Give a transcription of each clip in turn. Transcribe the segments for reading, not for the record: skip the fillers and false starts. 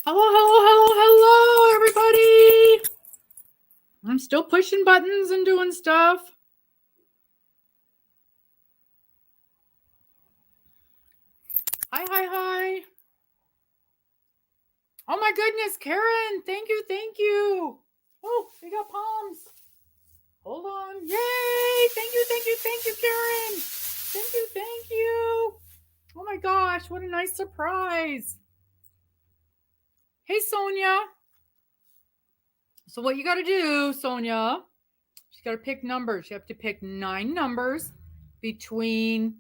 Hello, hello, hello, hello, everybody. I'm still pushing buttons and doing stuff. Hi, hi, hi. Oh my goodness, Karen. Thank you, thank you. Oh, we got palms. Hold on. Yay. Thank you, thank you, thank you, Karen. Thank you, thank you. Oh my gosh, what a nice surprise. Hey, Sonia. So what you got to do, Sonia, you got to pick numbers. You have to pick 9 numbers between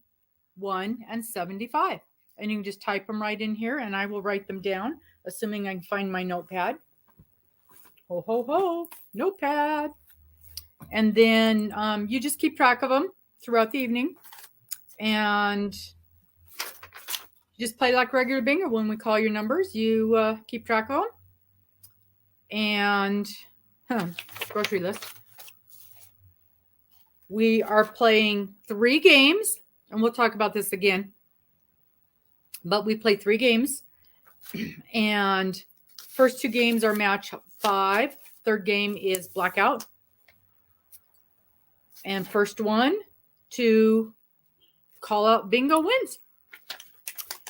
1 and 75. And you can just type them right in here and I will write them down, assuming I can find my notepad. Ho, ho, ho, notepad. And then you just keep track of them throughout the evening. And you just play like regular bingo. When we call your numbers, you keep track of them. And grocery list. We are playing 3 games. And we'll talk about this again. But we play 3 games. And first 2 games are match 5. Third game is blackout. And first one to call out bingo wins.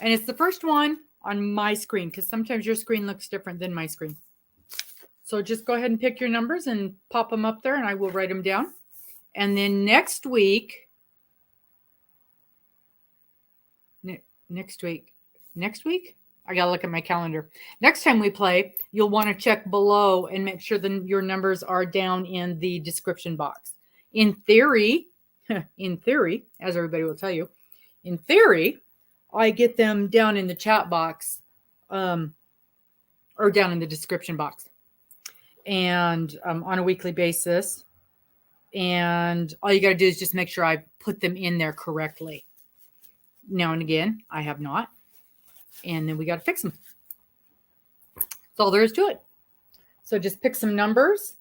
And it's the first one on my screen because sometimes your screen looks different than my screen. So just go ahead and pick your numbers and pop them up there and I will write them down. And then next week, I got to look at my calendar. Next time we play, you'll want to check below and make sure that your numbers are down in the description box. In theory, as everybody will tell you, in theory, I get them down in the chat box or down in the description box and on a weekly basis. And all you got to do is just make sure I put them in there correctly. Now and again, I have not. And then we got to fix them. That's all there is to it. So just pick some numbers.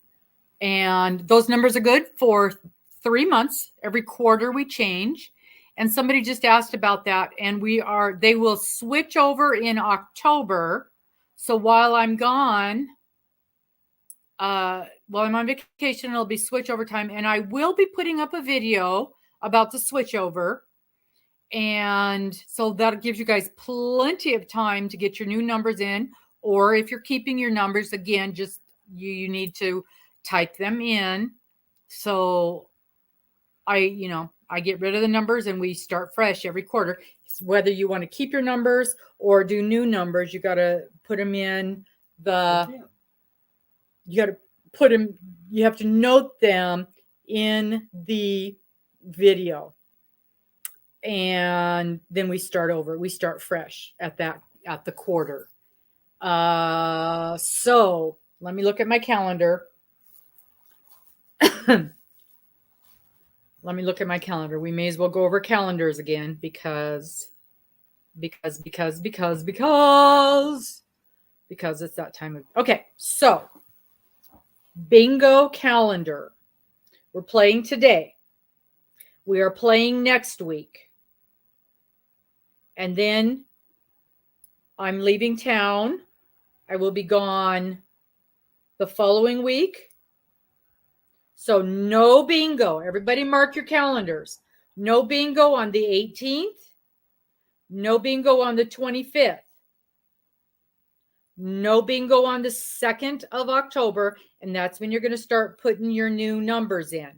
And those numbers are good for 3 months. Every quarter we change. And somebody just asked about that. And they will switch over in October. So while I'm gone, while I'm on vacation, it'll be switchover time. And I will be putting up a video about the switchover. And so that gives you guys plenty of time to get your new numbers in. Or if you're keeping your numbers, again, just you need to type them in. So I get rid of the numbers and we start fresh every quarter. Whether you want to keep your numbers or do new numbers, you got to put them in you have to note them in the video. And then we start over. We start fresh at the quarter. So let me look at my calendar. Let me look at my calendar. We may as well go over calendars again because it's that time of. Okay, so bingo calendar. We're playing today. We are playing next week. And then I'm leaving town. I will be gone the following week. So no bingo. Everybody mark your calendars. No bingo on the 18th. No bingo on the 25th. No bingo on the 2nd of October. And that's when you're going to start putting your new numbers in.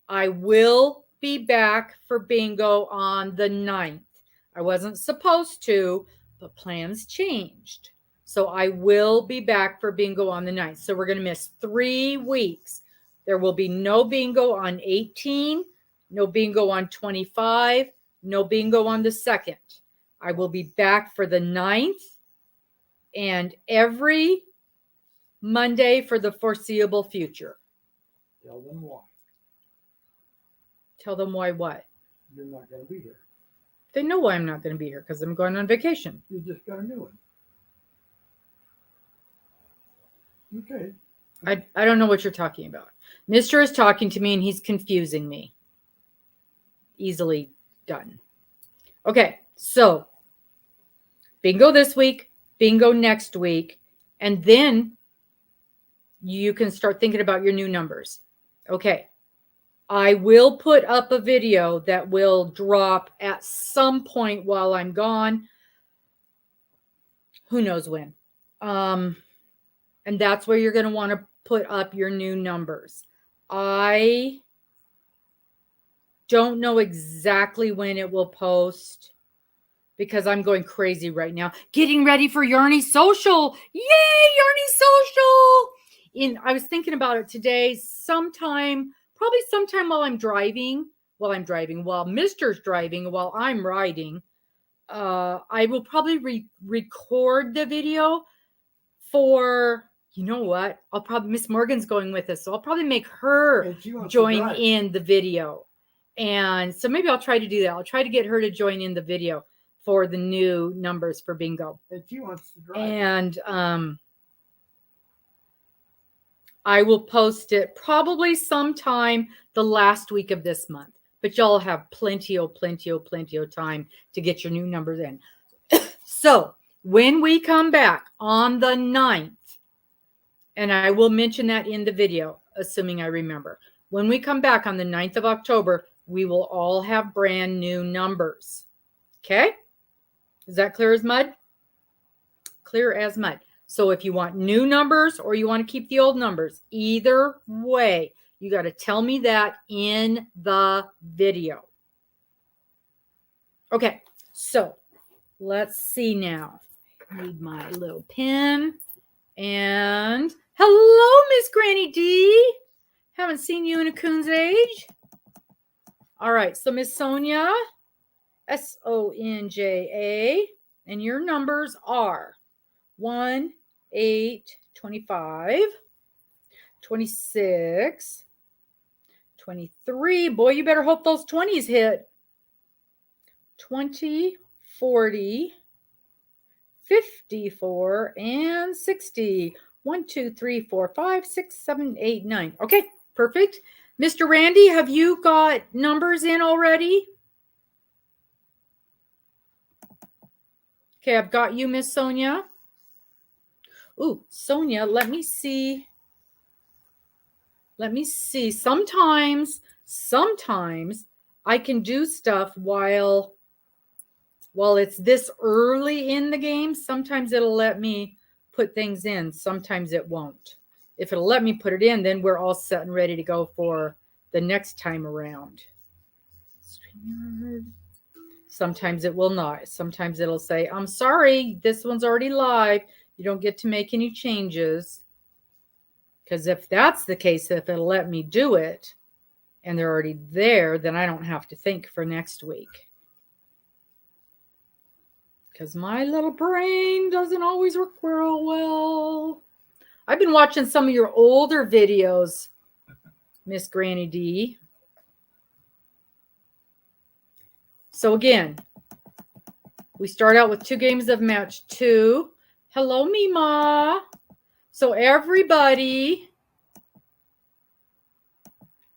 I will be back for bingo on the 9th. I wasn't supposed to, but plans changed. So I will be back for bingo on the 9th. So we're going to miss 3 weeks. There will be no bingo on 18, no bingo on 25, no bingo on the 2nd. I will be back for the 9th and every Monday for the foreseeable future. Tell them why. Tell them why what? You're not going to be here. They know why I'm not going to be here because I'm going on vacation. You just got a new one. Okay. I don't know what you're talking about. Mr. is talking to me and he's confusing me. Easily done. Okay, so bingo this week, bingo next week, and then you can start thinking about your new numbers. Okay. I will put up a video that will drop at some point while I'm gone. Who knows when? And that's where you're going to want to put up your new numbers. I don't know exactly when it will post because I'm going crazy right now. Getting ready for Yarny Social. Yay, Yarny Social! I was thinking about it today, probably sometime while Mister's driving, while I'm riding. I will probably record the video for, you know what? Miss Morgan's going with us, so I'll probably make her join in the video. And so maybe I'll try to do that. I'll try to get her to join in the video for the new numbers for bingo. And she wants to drive. And I will post it probably sometime the last week of this month. But y'all have plenty of time to get your new numbers in. So when we come back on the 9th, and I will mention that in the video, assuming I remember. When we come back on the 9th of October, we will all have brand new numbers. Okay? Is that clear as mud? Clear as mud. So if you want new numbers or you want to keep the old numbers, either way, you got to tell me that in the video. Okay, so let's see now. I need my little pen. And hello, Miss Granny D. Haven't seen you in a coon's age. All right, so Miss Sonia, Sonja, and your numbers are 1, 8, 25, 26, 23. Boy, you better hope those 20s hit. 20, 40, 54, and 60. 1, 2, 3, 4, 5, 6, 7, 8, 9. Okay, perfect. Mr. Randy, have you got numbers in already? Okay, I've got you, Miss Sonia. Ooh, Sonia, let me see. Sometimes I can do stuff while it's this early in the game. Sometimes it'll let me put things in. Sometimes it won't. If it'll let me put it in, then we're all set and ready to go for the next time around. Sometimes it will not. Sometimes it'll say, I'm sorry, this one's already live. You don't get to make any changes. Because if that's the case, if it'll let me do it and they're already there, then I don't have to think for next week. Because my little brain doesn't always work real well. I've been watching some of your older videos, Miss Granny D. So again, we start out with 2 games of match 2. Hello, Mima. So everybody,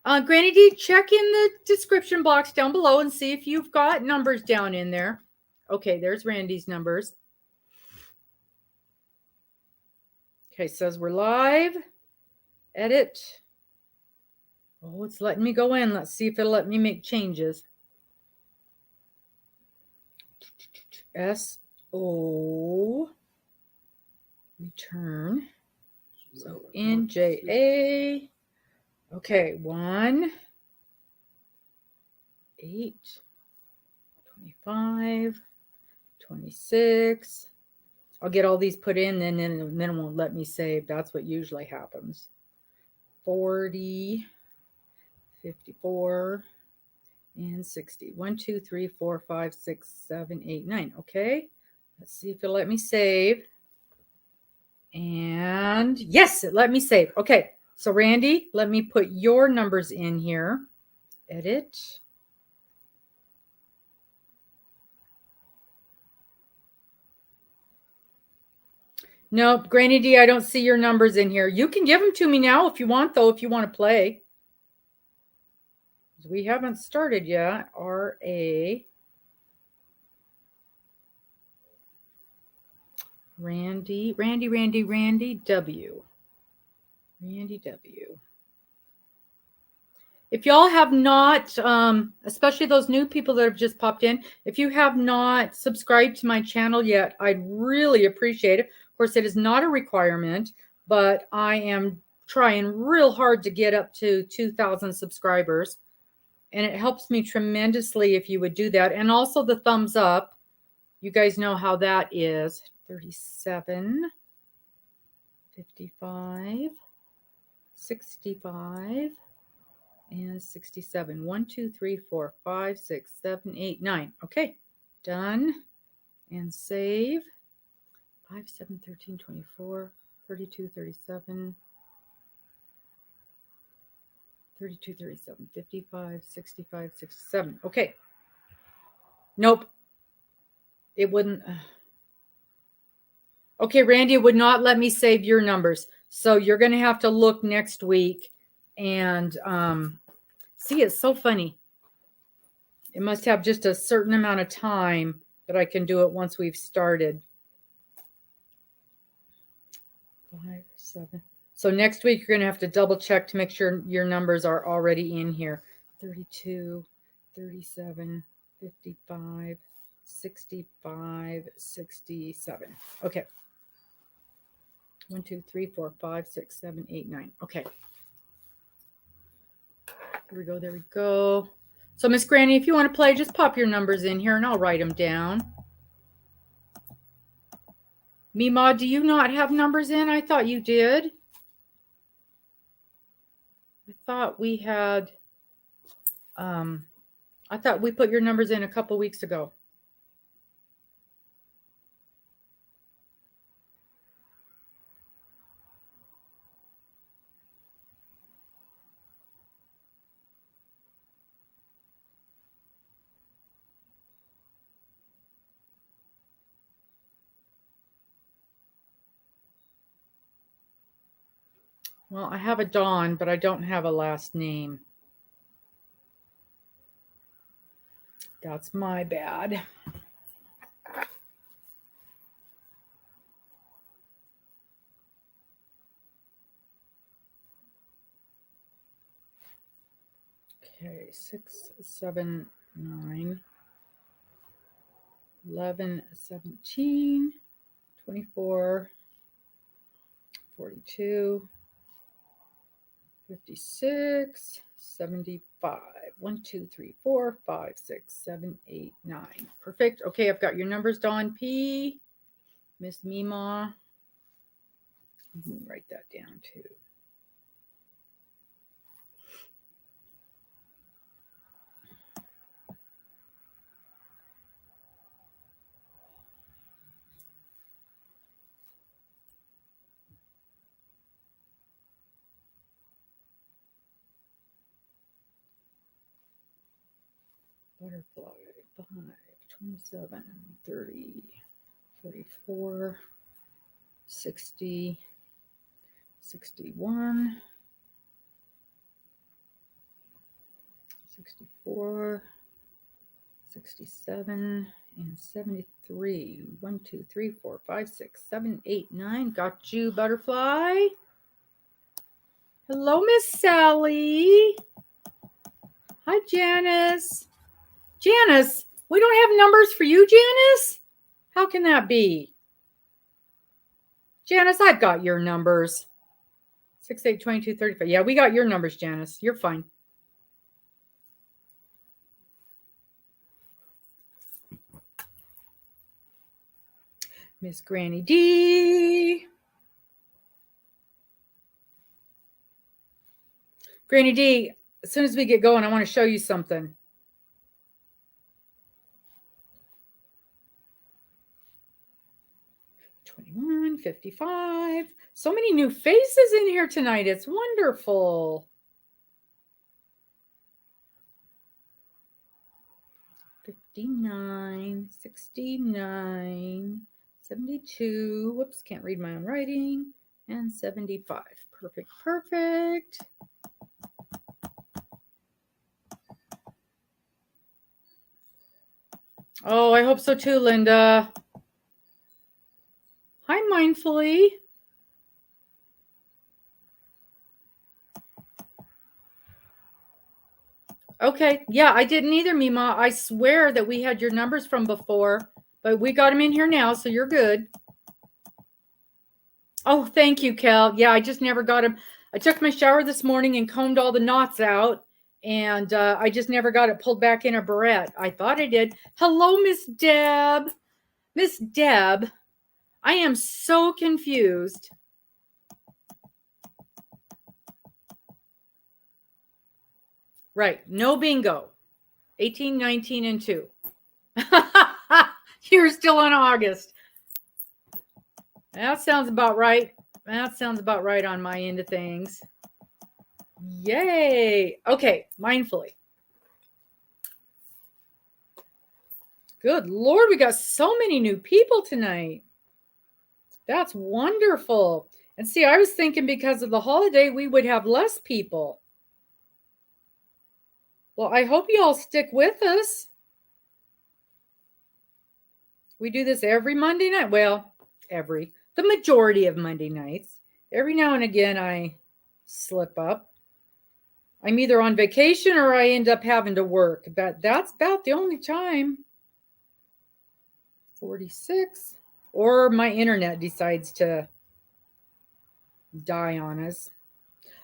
Granny D, check in the description box down below and see if you've got numbers down in there. Okay, there's Randy's numbers. Okay, says we're live. Edit. Oh, it's letting me go in. Let's see if it'll let me make changes. SO. Return. So NJA. Okay, 1, 8, 25, 26. I'll get all these put in, and then it won't let me save. That's what usually happens. 40, 54, and 60. 1, 2, 3, 4, 5, 6, 7, 8, 9. Okay, let's see if it'll let me save. And yes, it let me save. Okay, so Randy, let me put your numbers in here. Edit. Nope, Granny D, I don't see your numbers in here. You can give them to me now if you want, though, if you want to play. We haven't started yet. RA. Randy W. Randy W. If y'all have not, especially those new people that have just popped in, if you have not subscribed to my channel yet, I'd really appreciate it. Of course, it is not a requirement, but I am trying real hard to get up to 2,000 subscribers. And it helps me tremendously if you would do that. And also the thumbs up. You guys know how that is. 37, 55, 65. And 67. 1, 2, 3, 4, 5, 6, 7, 8, 9. Okay, done. And save. 5, 7, 13, 24, 32, 37, 32, 37, 55, 65, 67. Okay. Nope. It wouldn't. Okay, Randy, it would not let me save your numbers. So you're going to have to look next week and see, it's so funny. It must have just a certain amount of time that I can do it once we've started. 5, 7. So next week, you're going to have to double check to make sure your numbers are already in here. 32, 37, 55, 65, 67. Okay. 1, 2, 3, 4, 5, 6, 7, 8, 9. Okay. There we go. There we go. So Miss Granny, if you want to play, just pop your numbers in here and I'll write them down. Mima, do you not have numbers in? I thought you did. I thought we had, I thought we put your numbers in a couple weeks ago. Well, I have a Dawn, but I don't have a last name. That's my bad. Okay, 6, 7, 9, 11, 17, 24, 42, 56, 75. 1, 2, 3, 4, 5, 6, 7, 8, 9. Perfect. Okay, I've got your numbers, Dawn P. Miss Mima. Let me write that down too. Butterfly, 5, 27, 30, 44, 60, 61, 64, 67, and 73. 1, 2, 3, 4, 5, 6, 7, 8, 9. Got you, Butterfly. Hello, Miss Sally. Hi, Janice. Janice, we don't have numbers for you, Janice? How can that be? Janice, I've got your numbers. 6, 8, 22, 35. Yeah, we got your numbers, Janice. You're fine. Miss Granny D. Granny D, as soon as we get going, I want to show you something. $21, $55. So many new faces in here tonight. It's wonderful. 59, 69, 72. Whoops, can't read my own writing. And 75. Perfect, perfect. Oh, I hope so too, Linda. Hi, Mindfully. Okay. Yeah, I didn't either, Mima. I swear that we had your numbers from before, but we got them in here now, so you're good. Oh, thank you, Cal. Yeah, I just never got them. I took my shower this morning and combed all the knots out, and I just never got it pulled back in a barrette. I thought I did. Hello, Miss Deb. Miss Deb, I am so confused. Right. No bingo. 18, 19, and 2. You're still in August. That sounds about right. That sounds about right on my end of things. Yay. Okay, mindfully. Good Lord, we got so many new people tonight. That's wonderful. And see, I was thinking because of the holiday, we would have less people. Well, I hope you all stick with us. We do this every Monday night. Well, the majority of Monday nights. Every now and again, I slip up. I'm either on vacation or I end up having to work. That's about the only time. 46. Or my internet decides to die on us.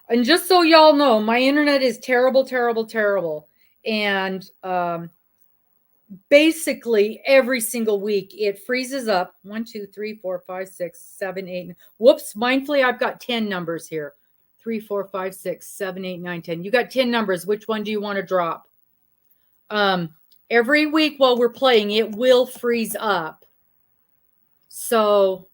And just so y'all know, my internet is terrible, terrible, terrible. And basically every single week it freezes up. 1, 2, 3, 4, 5, 6, 7, 8. Whoops, mindfully, I've got 10 numbers here. 3, 4, 5, 6, 7, 8, 9, 10. You got 10 numbers. Which one do you want to drop? Every week while we're playing, it will freeze up. So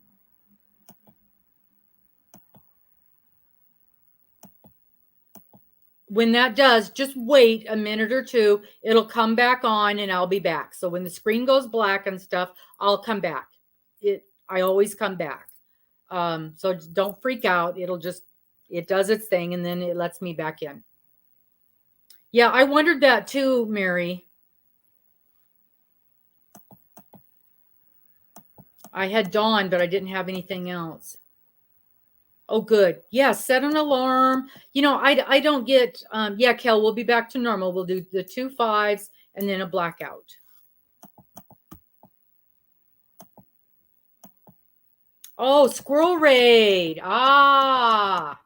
when that does, just wait a minute or two. It'll come back on and I'll be back. So when the screen goes black and stuff, I'll come back. I always come back. So don't freak out. It does its thing and then it lets me back in. Yeah, I wondered that too, Mary. I had Dawn, but I didn't have anything else. Oh, good. Yeah, set an alarm. You know, I don't get, yeah, Kel, we'll be back to normal. We'll do the 2 5s and then a blackout. Oh, Squirrel Raid. Ah.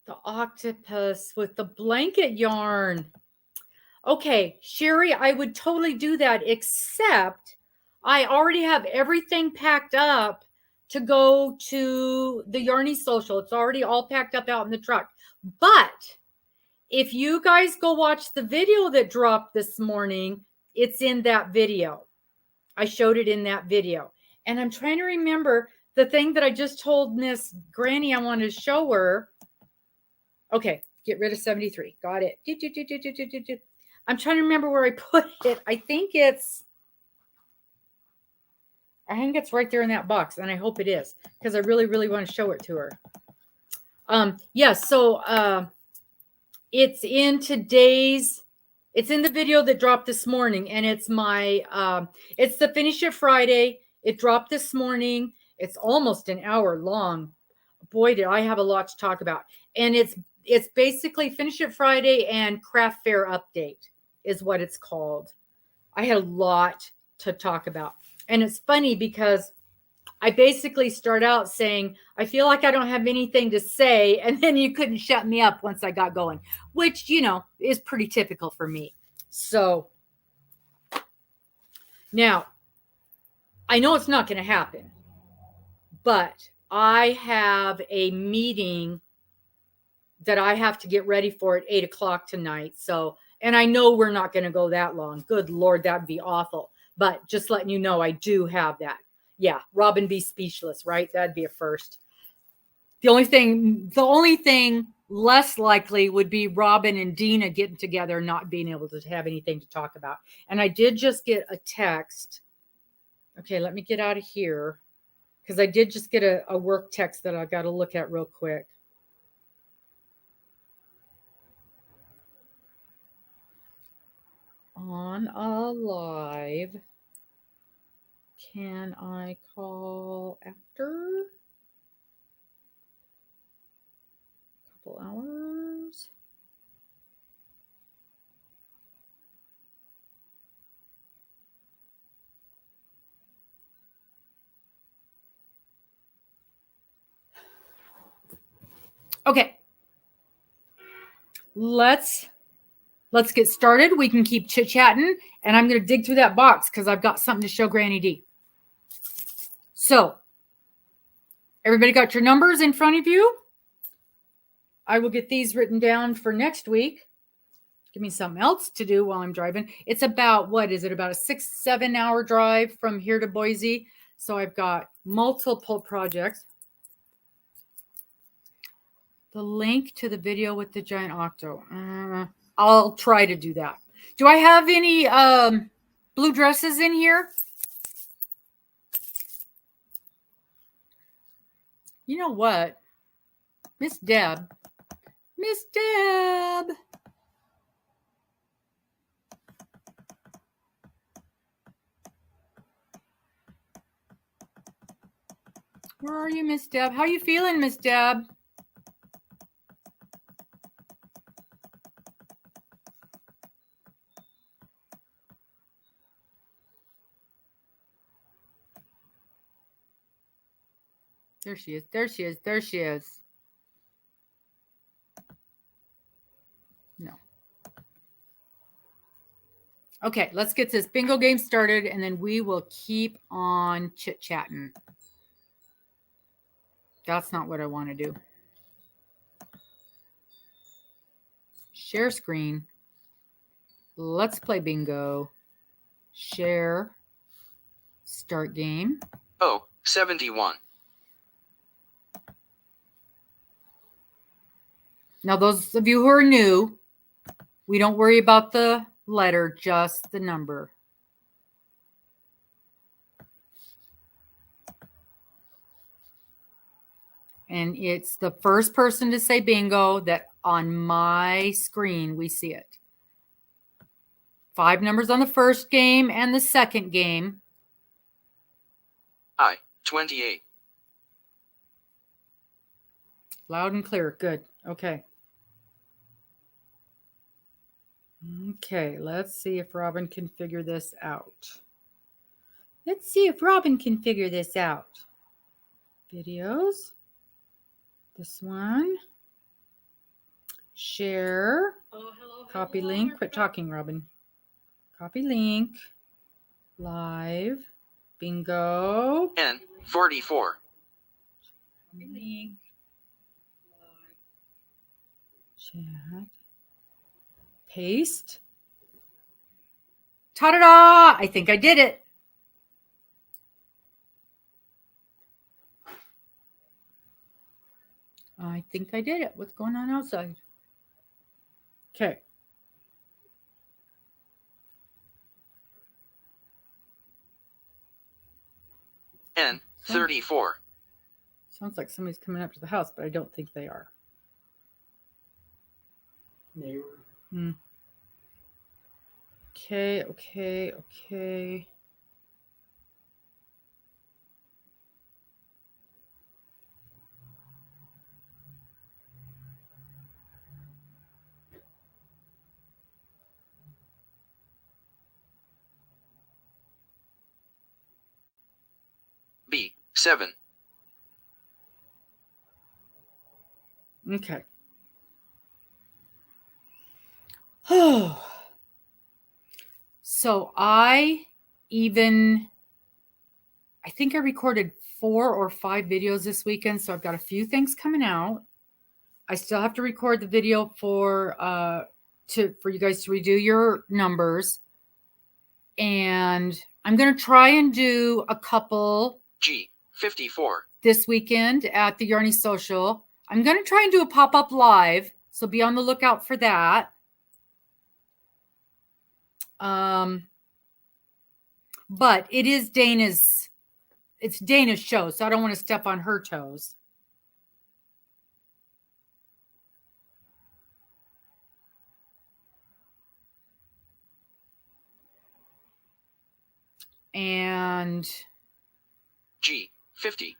The octopus with the blanket yarn. Okay, Sherry, I would totally do that, except I already have everything packed up to go to the Yarny Social. It's already all packed up out in the truck. But if you guys go watch the video that dropped this morning, it's in that video. I showed it in that video. And I'm trying to remember the thing that I just told Miss Granny I wanted to show her. Okay, get rid of 73. Got it. I'm trying to remember where I put it. I think it's right there in that box, and I hope it is because I really, really want to show it to her. Yeah, so it's in the video that dropped this morning, and it's it's the Finish It Friday. It dropped this morning. It's almost an hour long. Boy, did I have a lot to talk about. And it's basically Finish It Friday and Craft Fair Update is what it's called. I had a lot to talk about. And it's funny because I basically start out saying, I feel like I don't have anything to say. And then you couldn't shut me up once I got going, which, you know, is pretty typical for me. So now I know it's not going to happen, but I have a meeting that I have to get ready for at 8 o'clock tonight. So, and I know we're not going to go that long. Good Lord, that'd be awful. But just letting you know, I do have that. Yeah, Robin be speechless, right? That'd be a first. The only thing less likely would be Robin and Dina getting together, not being able to have anything to talk about. And I did just get a text. Okay, let me get out of here because I did just get a work text that I got to look at real quick. On a live. Can I call after? A couple hours. Okay. Let's get started. We can keep chit-chatting, and I'm going to dig through that box because I've got something to show Granny D. So, everybody got your numbers in front of you? I will get these written down for next week. Give me something else to do while I'm driving. It's about, what is it, about a 6-7 hour drive from here to Boise. So I've got multiple projects. The link to the video with the giant octo. I'll try to do that. Do I have any blue dresses in here? You know what? Miss Deb. Miss Deb. Where are you, Miss Deb? How you feeling, Miss Deb? There she is. There she is. There she is. No. Okay, let's get this bingo game started, and then we will keep on chit-chatting. That's not what I want to do. Share screen. Let's play bingo. Share. Start game. Oh, 71. Now, those of you who are new, we don't worry about the letter, just the number. And it's the first person to say bingo that on my screen we see it. 5 numbers on the first game and the second game. 28. Loud and clear. Good. Okay. Okay, let's see if Robin can figure this out. Let's see if Robin can figure this out. Videos. This one. Share. Oh, hello, Copy hello, link. Quit talking, Robin. Copy link. Live. Bingo. N, 44. Copy link. Live. Chat. Paste. Ta-da-da! I think I did it. I think I did it. What's going on outside? Okay. N, 34. Sounds like somebody's coming up to the house, but I don't think they are. Neighbor. Okay, okay, okay. B, 7. Okay. So I think I recorded 4 or 5 videos this weekend, so I've got a few things coming out. I still have to record the video for you guys to redo your numbers. And I'm going to try and do a couple G, 54. this weekend at the Yarny Social. I'm going to try and do a pop-up live, so be on the lookout for that. But it is Dana's show, so I don't want to step on her toes. And G, 50.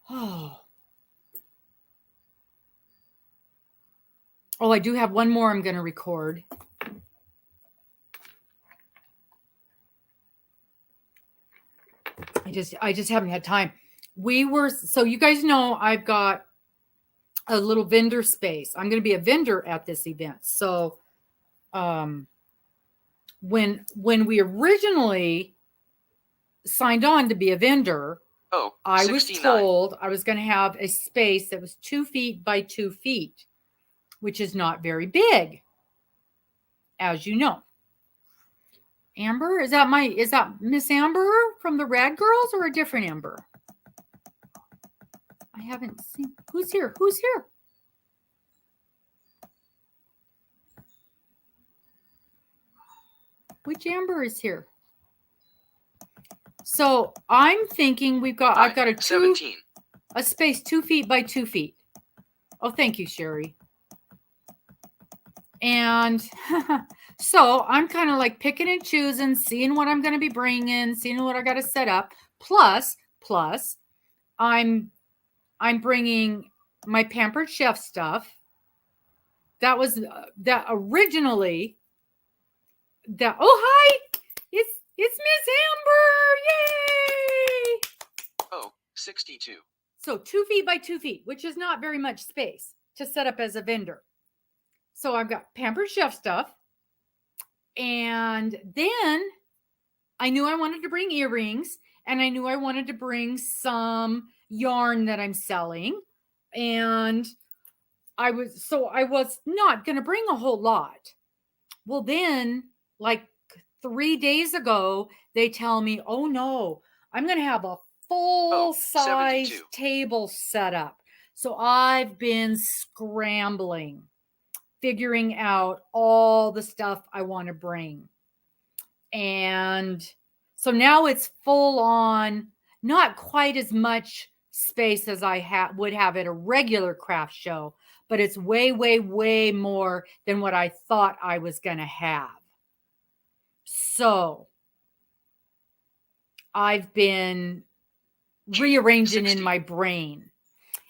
oh, I do have one more I'm going to record. I just haven't had time. So you guys know I've got a little vendor space. I'm going to be a vendor at this event. So when we originally signed on to be a vendor, Oh, I 69. was told I was going to have a space that was 2 feet by 2 feet, which is not very big, as you know. Amber, is that Miss Amber from the Rad Girls or a different Amber? I haven't seen. Who's here? Who's here? Which Amber is here? So I'm thinking I've got a space 2 feet by 2 feet. Oh, thank you, Sherry. And so I'm kind of like picking and choosing, seeing what I'm going to be bringing, seeing what I got to set up. Plus, I'm bringing my Pampered Chef stuff. That was that originally. Oh, hi! It's Miss Amber! Yay! Oh, 62. So 2 feet by 2 feet, which is not very much space to set up as a vendor. So I've got Pampered Chef stuff. And then I knew I wanted to bring earrings, and I knew I wanted to bring some yarn that I'm selling. And I was not going to bring a whole lot. Well, then like 3 days ago, they tell me, oh no, I'm going to have a full-size table set up. So I've been scrambling, figuring out all the stuff I want to bring. And so now it's full on, not quite as much space as I would have at a regular craft show, but it's way, way, way more than what I thought I was going to have. So I've been rearranging in my brain.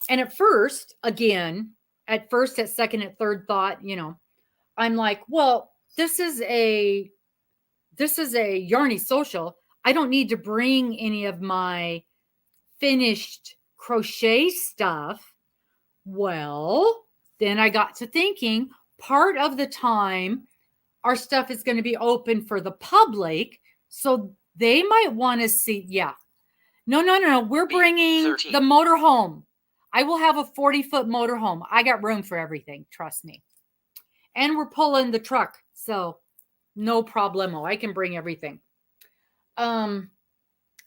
And at first, at second, at third thought, I'm like, well, this is a Yarny social. I don't need to bring any of my finished crochet stuff. Well, then I got to thinking, part of the time our stuff is going to be open for the public, so they might want to see. Yeah. No. We're bringing the motorhome. I will have a 40-foot motorhome. I got room for everything. Trust me. And we're pulling the truck. So no problemo. I can bring everything.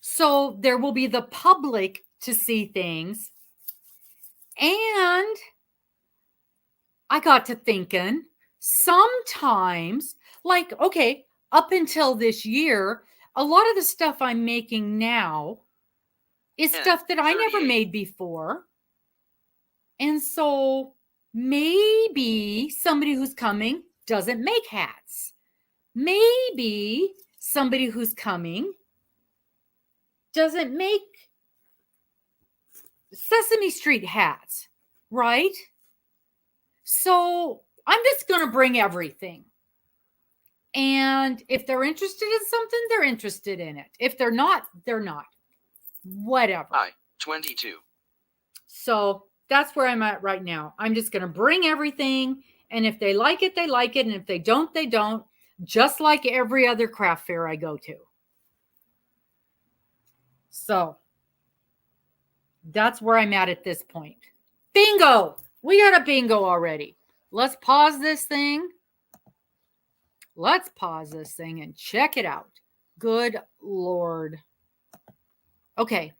So there will be the public to see things. And I got to thinking, sometimes, like, okay, up until this year, a lot of the stuff I'm making now is stuff that I never made before. And so maybe somebody who's coming doesn't make hats. Maybe somebody who's coming doesn't make Sesame Street hats, right? So I'm just going to bring everything. And if they're interested in something, they're interested in it. If they're not, they're not. Whatever. 22. So that's where I'm at right now. I'm just going to bring everything. And if they like it, they like it. And if they don't, they don't. Just like every other craft fair I go to. So that's where I'm at this point. Bingo! We got a bingo already. Let's pause this thing. Let's pause this thing and check it out. Good Lord. Okay.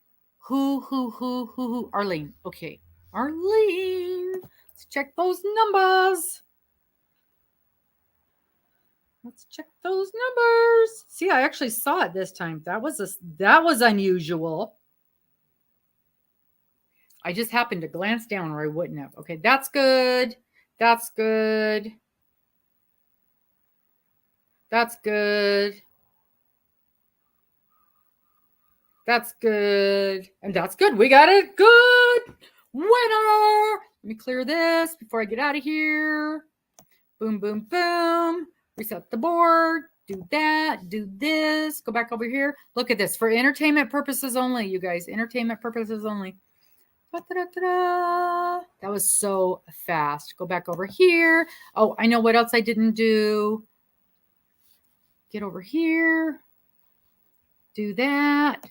Who? Arlene. Okay. Arlene. Let's check those numbers. Let's check those numbers. See, I actually saw it this time. That was unusual. I just happened to glance down or I wouldn't have. Okay, that's good. That's good. That's good. That's good. And that's good. We got a good winner. Let me clear this before I get out of here. Boom, boom, boom. Reset the board. Do that. Do this. Go back over here. Look at this. For entertainment purposes only, you guys. Entertainment purposes only. Da-da-da-da-da. That was so fast. Go back over here. Oh, I know what else I didn't do. Get over here. Do that.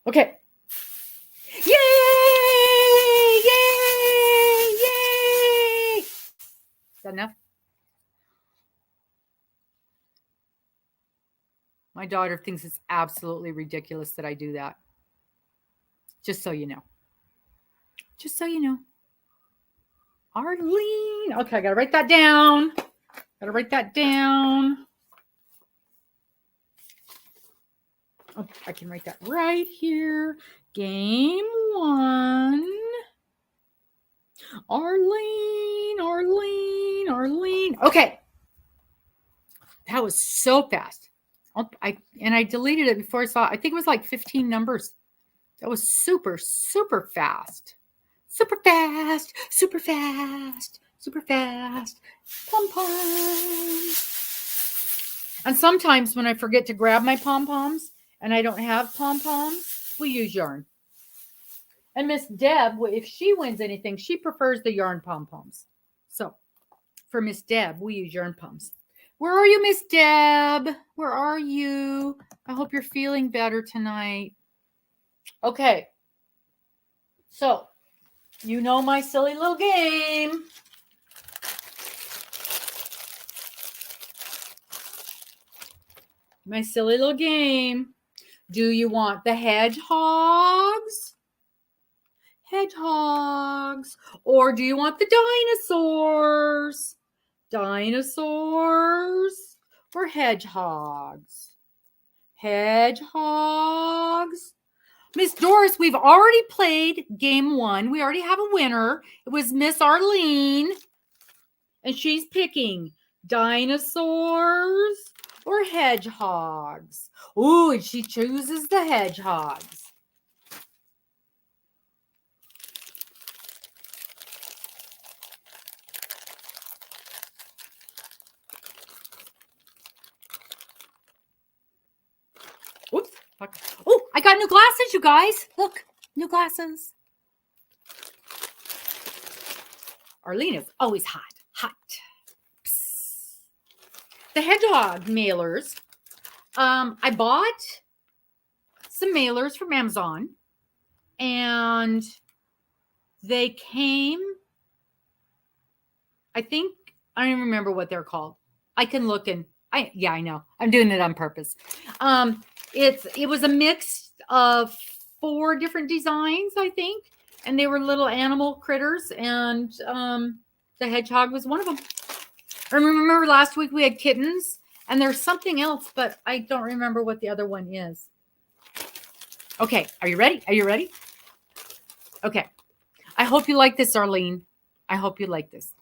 Okay. Yay! Yay! Yay! Is that enough? My daughter thinks it's absolutely ridiculous that I do that. Just so you know. Just so you know. Arlene. Okay, I got to write that down. Got to write that down. Oh, I can write that right here. Game 1. Arlene, Arlene, Arlene. Okay. That was so fast. I deleted it before I saw it. I think it was like 15 numbers. That was super, super fast. Super fast, super fast, super fast. Pom-poms. And sometimes when I forget to grab my pom-poms and I don't have pom-poms, we use yarn. And Miss Deb, if she wins anything, she prefers the yarn pom-poms. So for Miss Deb, we use yarn poms. Where are you, Miss Deb? Where are you? I hope you're feeling better tonight. Okay. So, you know my silly little game. My silly little game. Do you want the hedgehogs? Hedgehogs. Or do you want the dinosaurs? Dinosaurs or hedgehogs? Hedgehogs. Miss Doris, we've already played game 1. We already have a winner. It was Miss Arlene. And she's picking dinosaurs or hedgehogs. Ooh, and she chooses the hedgehogs. Oops. Oh, I got new glasses, you guys. Look, new glasses. Arlene is always hot. Hot. Psst. The hedgehog mailers. I bought some mailers from Amazon. And they came. I don't even remember what they're called. I can look and I know. I'm doing it on purpose. It was a mix of 4 different designs, I think, and they were little animal critters, and the hedgehog was one of them. I remember last week we had kittens, and there's something else, but I don't remember what the other one is. Okay, are you ready? Are you ready? Okay. I hope you like this, Arlene. I hope you like this.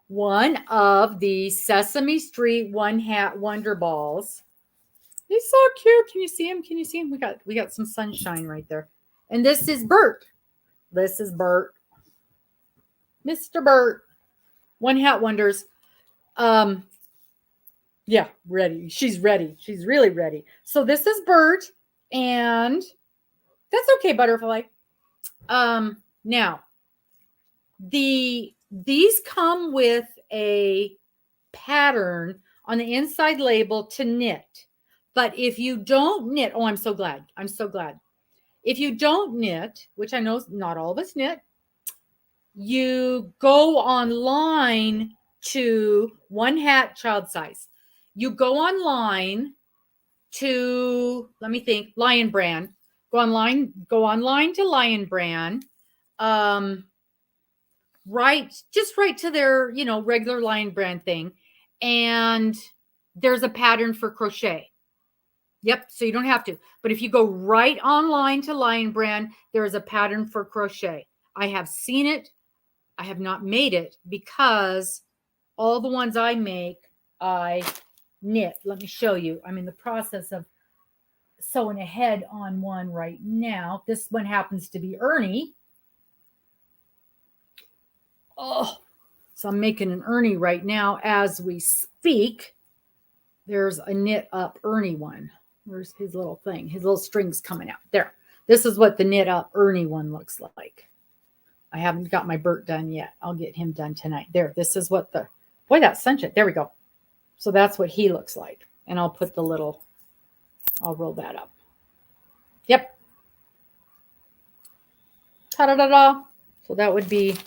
One of the Sesame Street One Hat Wonder Balls. He's so cute. Can you see him? Can you see him? We got some sunshine right there. And this is Bert. This is Bert. Mr. Bert. One Hat Wonders. Yeah, ready. She's ready. She's really ready. So this is Bert, and that's okay, Butterfly. Now these come with a pattern on the inside label to knit. But if you don't knit, oh, I'm so glad. I'm so glad. If you don't knit, which I know not all of us knit, you go online to One Hat Child Size. You go online to, let me think, Lion Brand. Go online to Lion Brand. Just right to their, regular Lion Brand thing. And there's a pattern for crochet. Yep, so you don't have to. But if you go right online to Lion Brand, there is a pattern for crochet. I have seen it. I have not made it because all the ones I make, I knit. Let me show you. I'm in the process of sewing ahead on one right now. This one happens to be Ernie. Oh, so I'm making an Ernie right now as we speak. There's a knit up Ernie one. Where's his little thing? His little string's coming out. There. This is what the knit up Ernie one looks like. I haven't got my Bert done yet. I'll get him done tonight. There. This is what the, boy, that sunshine. There we go. So that's what he looks like. And I'll put the little, I'll roll that up. Yep. Ta-da-da-da. So that would be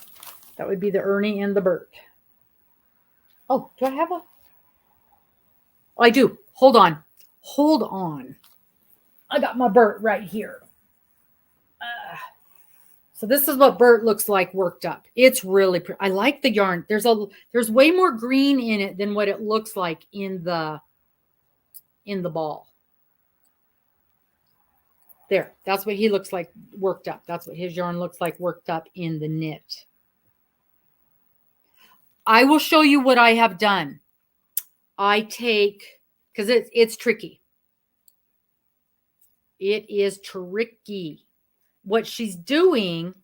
the Ernie and the Bert. Oh, do I have a? Oh, I do. Hold on. Hold on. I got my Bert right here. So this is what Bert looks like worked up. It's really pretty. I like the yarn. There's way more green in it than what it looks like in the ball. There. That's what he looks like worked up. That's what his yarn looks like worked up in the knit. I will show you what I have done. I take, because it's tricky. It is tricky. What she's doing,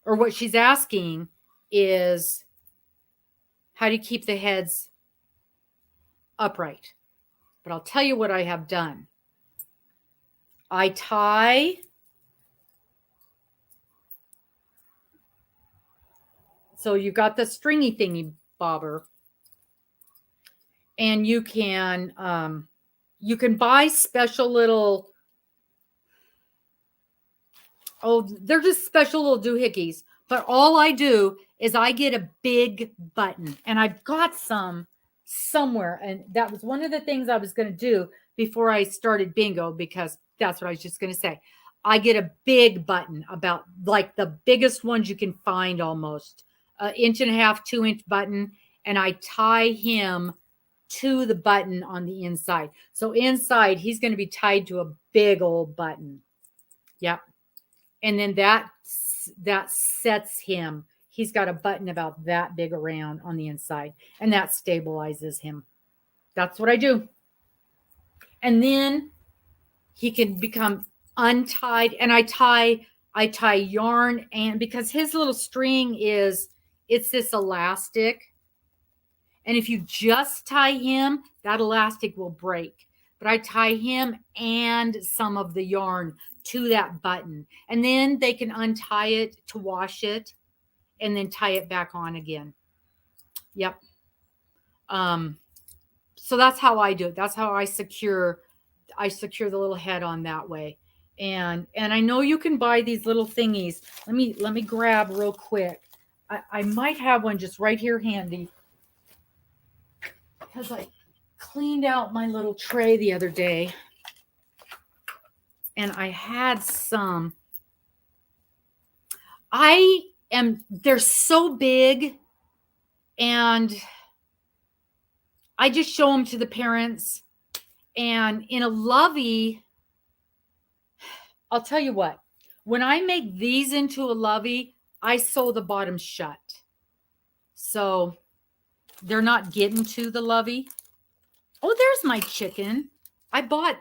or what she's asking, is how do you keep the heads upright? But I'll tell you what I have done. I tie. So you've got the stringy thingy bobber. And you can buy special little, they're just special little doohickeys. But all I do is I get a big button, and I've got some somewhere. And that was one of the things I was going to do before I started bingo, because that's what I was just going to say. I get a big button, about like the biggest ones you can find, almost 1.5 inch, 2 inch button. And I tie him to the button on the inside. So inside, he's going to be tied to a big old button. Yep. And then that sets him. He's got a button about that big around on the inside, and that stabilizes him. That's what I do. And then he can become untied, and I tie yarn, and because his little string it's this elastic. And if you just tie him, that elastic will break. But I tie him and some of the yarn to that button. And then they can untie it to wash it and then tie it back on again. Yep. So that's how I do it. That's how I secure the little head on that way. And I know you can buy these little thingies. Let me grab real quick. I might have one just right here handy, because I cleaned out my little tray the other day, and I had some. They're so big, and I just show them to the parents. And in a lovey, I'll tell you what, when I make these into a lovey, I sew the bottom shut. So they're not getting to the lovey. Oh, there's my chicken. I bought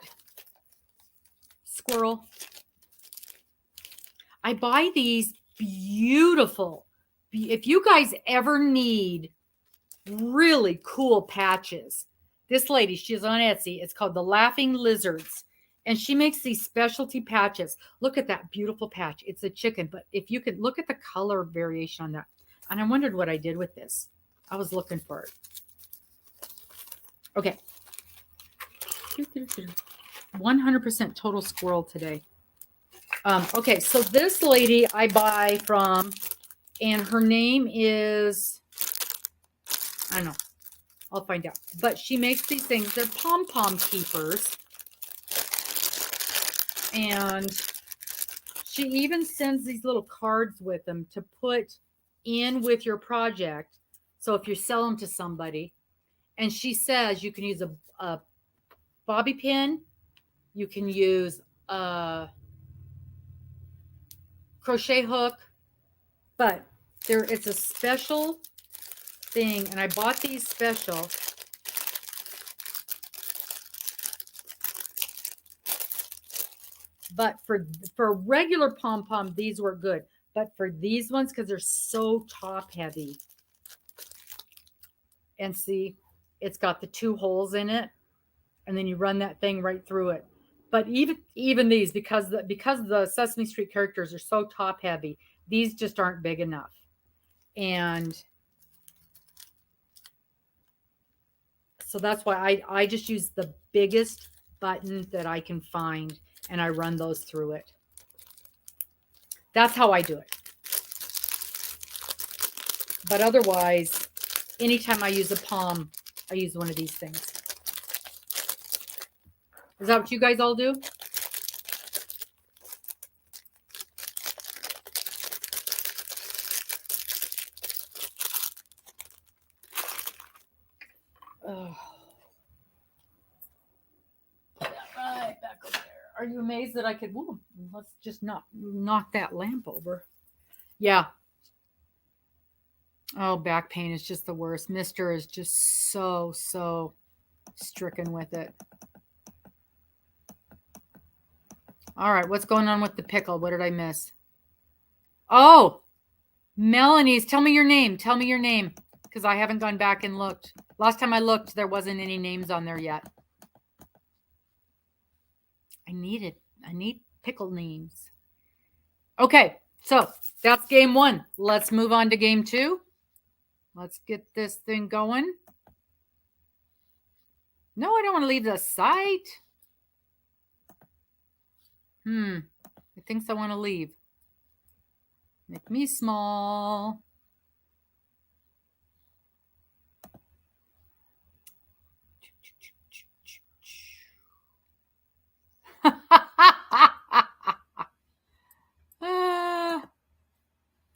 squirrel. I buy these beautiful. If you guys ever need really cool patches, this lady, she's on Etsy. It's called the Laughing Lizards. And she makes these specialty patches. Look at that beautiful patch. It's a chicken. But if you could look at the color variation on that. And I wondered what I did with this. I was looking for it. Okay. 100% total squirrel today. Okay, so this lady I buy from, and her name is, I don't know. I'll find out. But she makes these things. They're pom-pom keepers. And she even sends these little cards with them to put in with your project. So if you sell them to somebody, and she says you can use a bobby pin, you can use a crochet hook, but it's a special thing. And I bought these special. But for regular pom-pom, these work good. But for these ones, because they're so top heavy. And see, it's got the 2 holes in it. And then you run that thing right through it. But even these, because the Sesame Street characters are so top heavy, these just aren't big enough. And so that's why I just use the biggest button that I can find, and I run those through it. That's how I do it. But otherwise, anytime I use a palm, I use one of these things. Is that what you guys all do? Oh. Right back over there. Are you amazed that I could? Ooh, let's just not knock that lamp over. Yeah. Oh, back pain is just the worst. Mister is just so stricken with it. All right, what's going on with the pickle? What did I miss? Oh, Melanie's. Tell me your name. Tell me your name, because I haven't gone back and looked. Last time I looked, there wasn't any names on there yet. I need pickle names. Okay, so that's game 1. Let's move on to game 2. Let's get this thing going. No, I don't want to leave the site. It thinks I want to leave. Make me small.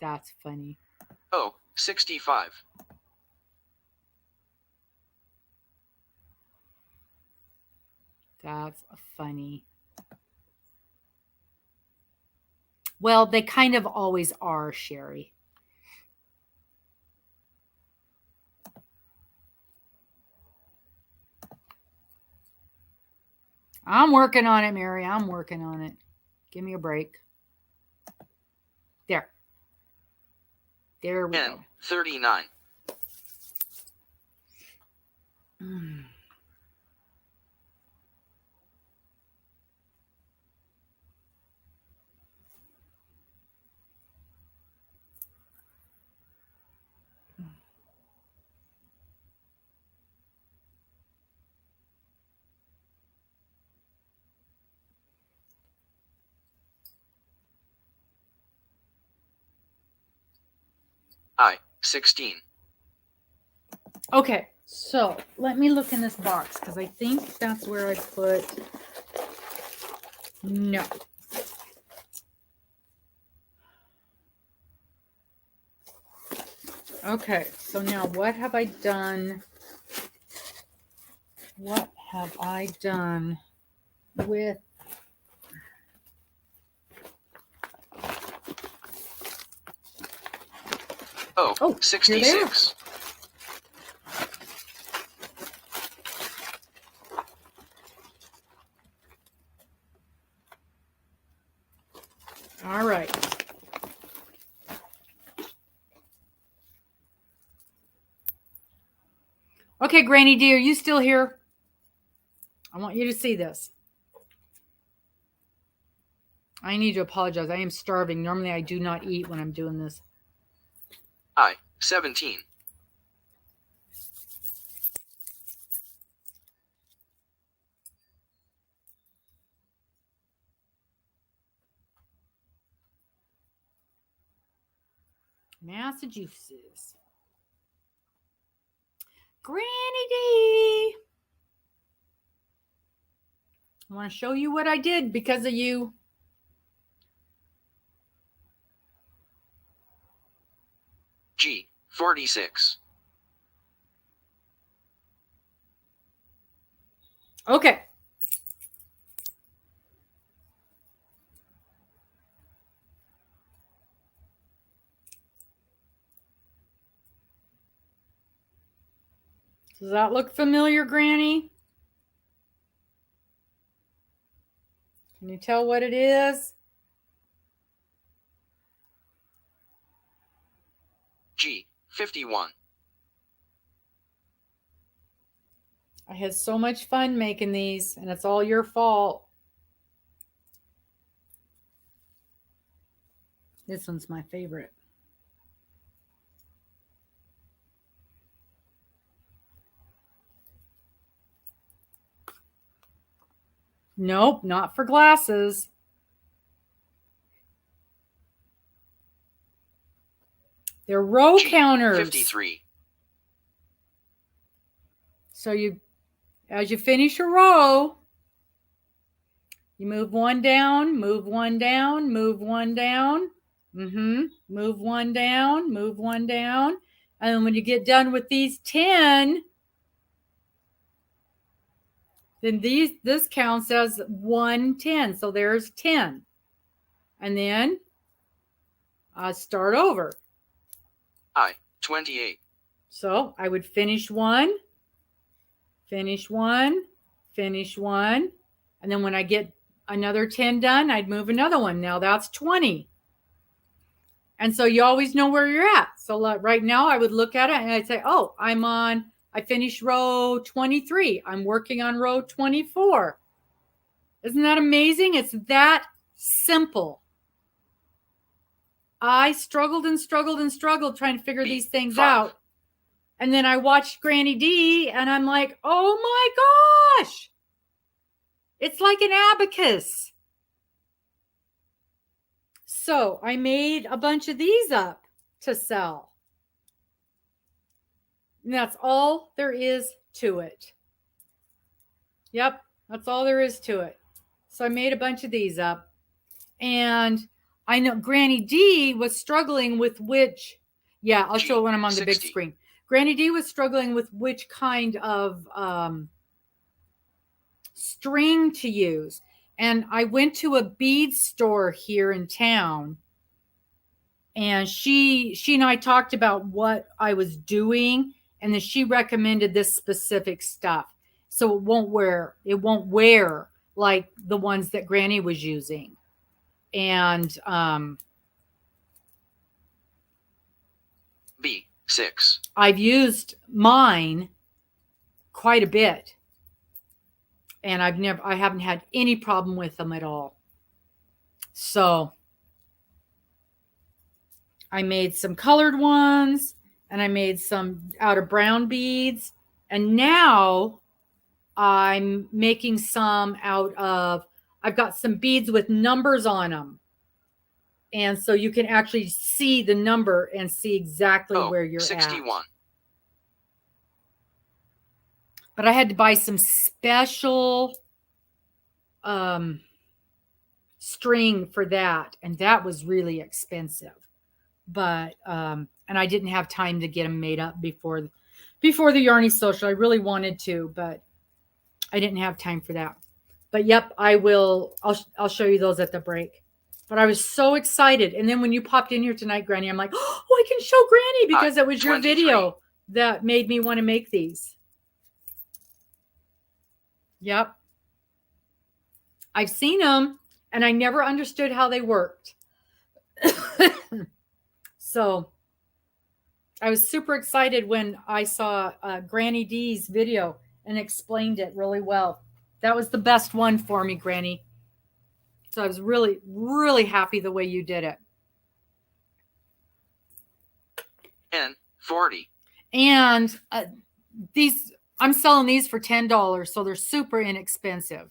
That's funny. Oh, 65. That's funny. Well, they kind of always are, Sherry. I'm working on it, Mary. I'm working on it. Give me a break. There. There we go. 39. I, 16. Okay, so let me look in this box because I think that's where I put. No. Okay, so now what have I done? What have I done with? Oh, 66. All right. Okay, Granny D, are you still here? I want you to see this. I need to apologize. I am starving. Normally, I do not eat when I'm doing this. I, 17. Massachusetts. Granny D. I want to show you what I did because of you. G, 46. Okay. Does that look familiar, Granny? Can you tell what it is? G, 51. I had so much fun making these, and it's all your fault. This one's my favorite. Nope, not for glasses. They're row G, counters. 53. So as you finish a row, you move one down, move one down, move one down. Move one down, move one down. And when you get done with these 10, then this counts as 110. So there's 10. And then I start over. I, 28. So I would finish one, finish one, finish one. And then when I get another 10 done, I'd move another one. Now that's 20. And so you always know where you're at. So right now I would look at it and I'd say, oh, I finished row 23. I'm working on row 24. Isn't that amazing? It's that simple. I struggled and struggled and struggled trying to figure these things out. And then I watched Granny D and I'm like, oh my gosh. It's like an abacus. So I made a bunch of these up to sell. And that's all there is to it. Yep, that's all there is to it. So I made a bunch of these up. And I know Granny D was struggling with which, I'll show it when I'm on the big screen. Granny D was struggling with which kind of string to use. And I went to a bead store here in town. And she and I talked about what I was doing. And then she recommended this specific stuff. So it won't wear like the ones that Granny was using. And B6. I've used mine quite a bit. And I haven't had any problem with them at all. So I made some colored ones and I made some out of brown beads. And now I'm making some I've got some beads with numbers on them. And so you can actually see the number and see exactly where you're 61. at. But I had to buy some special string for that. And that was really expensive. But, and I didn't have time to get them made up before the Yarny Social. I really wanted to, but I didn't have time for that. But yep, I'll show you those at the break. But I was so excited. And then when you popped in here tonight, Granny, I'm like, oh, I can show Granny because it was your 23. video that made me want to make these. Yep. I've seen them and I never understood how they worked. So I was super excited when I saw Granny D's video and explained it really well. That was the best one for me, Granny. So I was really, really happy the way you did it. N40. And I'm selling these for $10, so they're super inexpensive.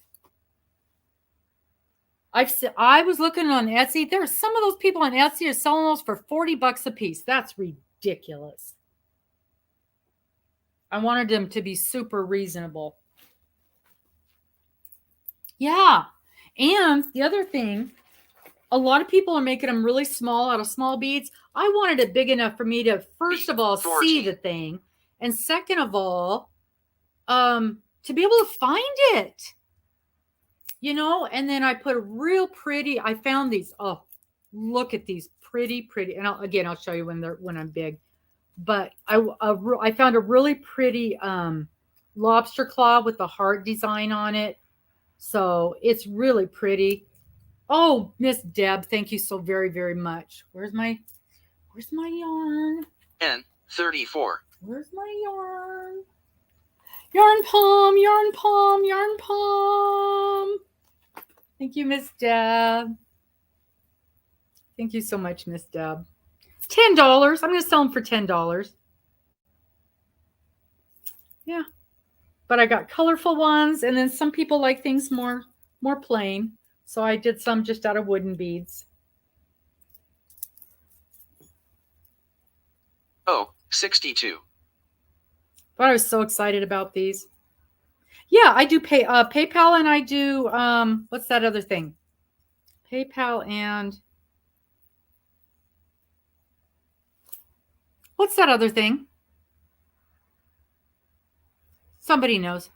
I was looking on Etsy. There are some of those people on Etsy are selling those for $40 a piece. That's ridiculous. I wanted them to be super reasonable. Yeah. And the other thing, a lot of people are making them really small out of small beads. I wanted it big enough for me to, first of all, see the thing. And second of all, to be able to find it. You know, and then I put a real pretty, I found these. Oh, look at these pretty. And I'll show you when I'm big. But I found a really pretty lobster claw with the heart design on it. So it's really pretty. Oh, Miss Deb, thank you so very, very much. Where's my yarn? N34. Where's my yarn? Yarn palm, yarn palm, yarn palm. Thank you, Miss Deb. Thank you so much, Miss Deb. $10. I'm going to sell them for $10. Yeah. But I got colorful ones, and then some people like things more plain. So I did some just out of wooden beads. Oh, 62. But I was so excited about these. Yeah, I do PayPal, and I do what's that other thing? PayPal and what's that other thing? Somebody knows.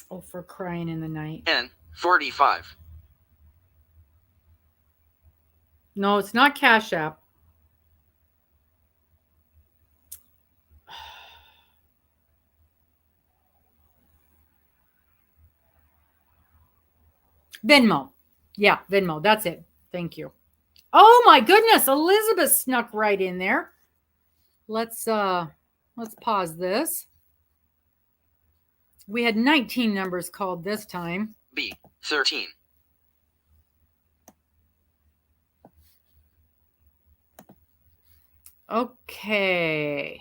Oh, for crying in the night. N45. No, it's not Cash App. Venmo. Yeah, Venmo. That's it. Thank you. Oh my goodness, Elizabeth snuck right in there. Let's pause this. We had 19 numbers called this time. B13. Okay.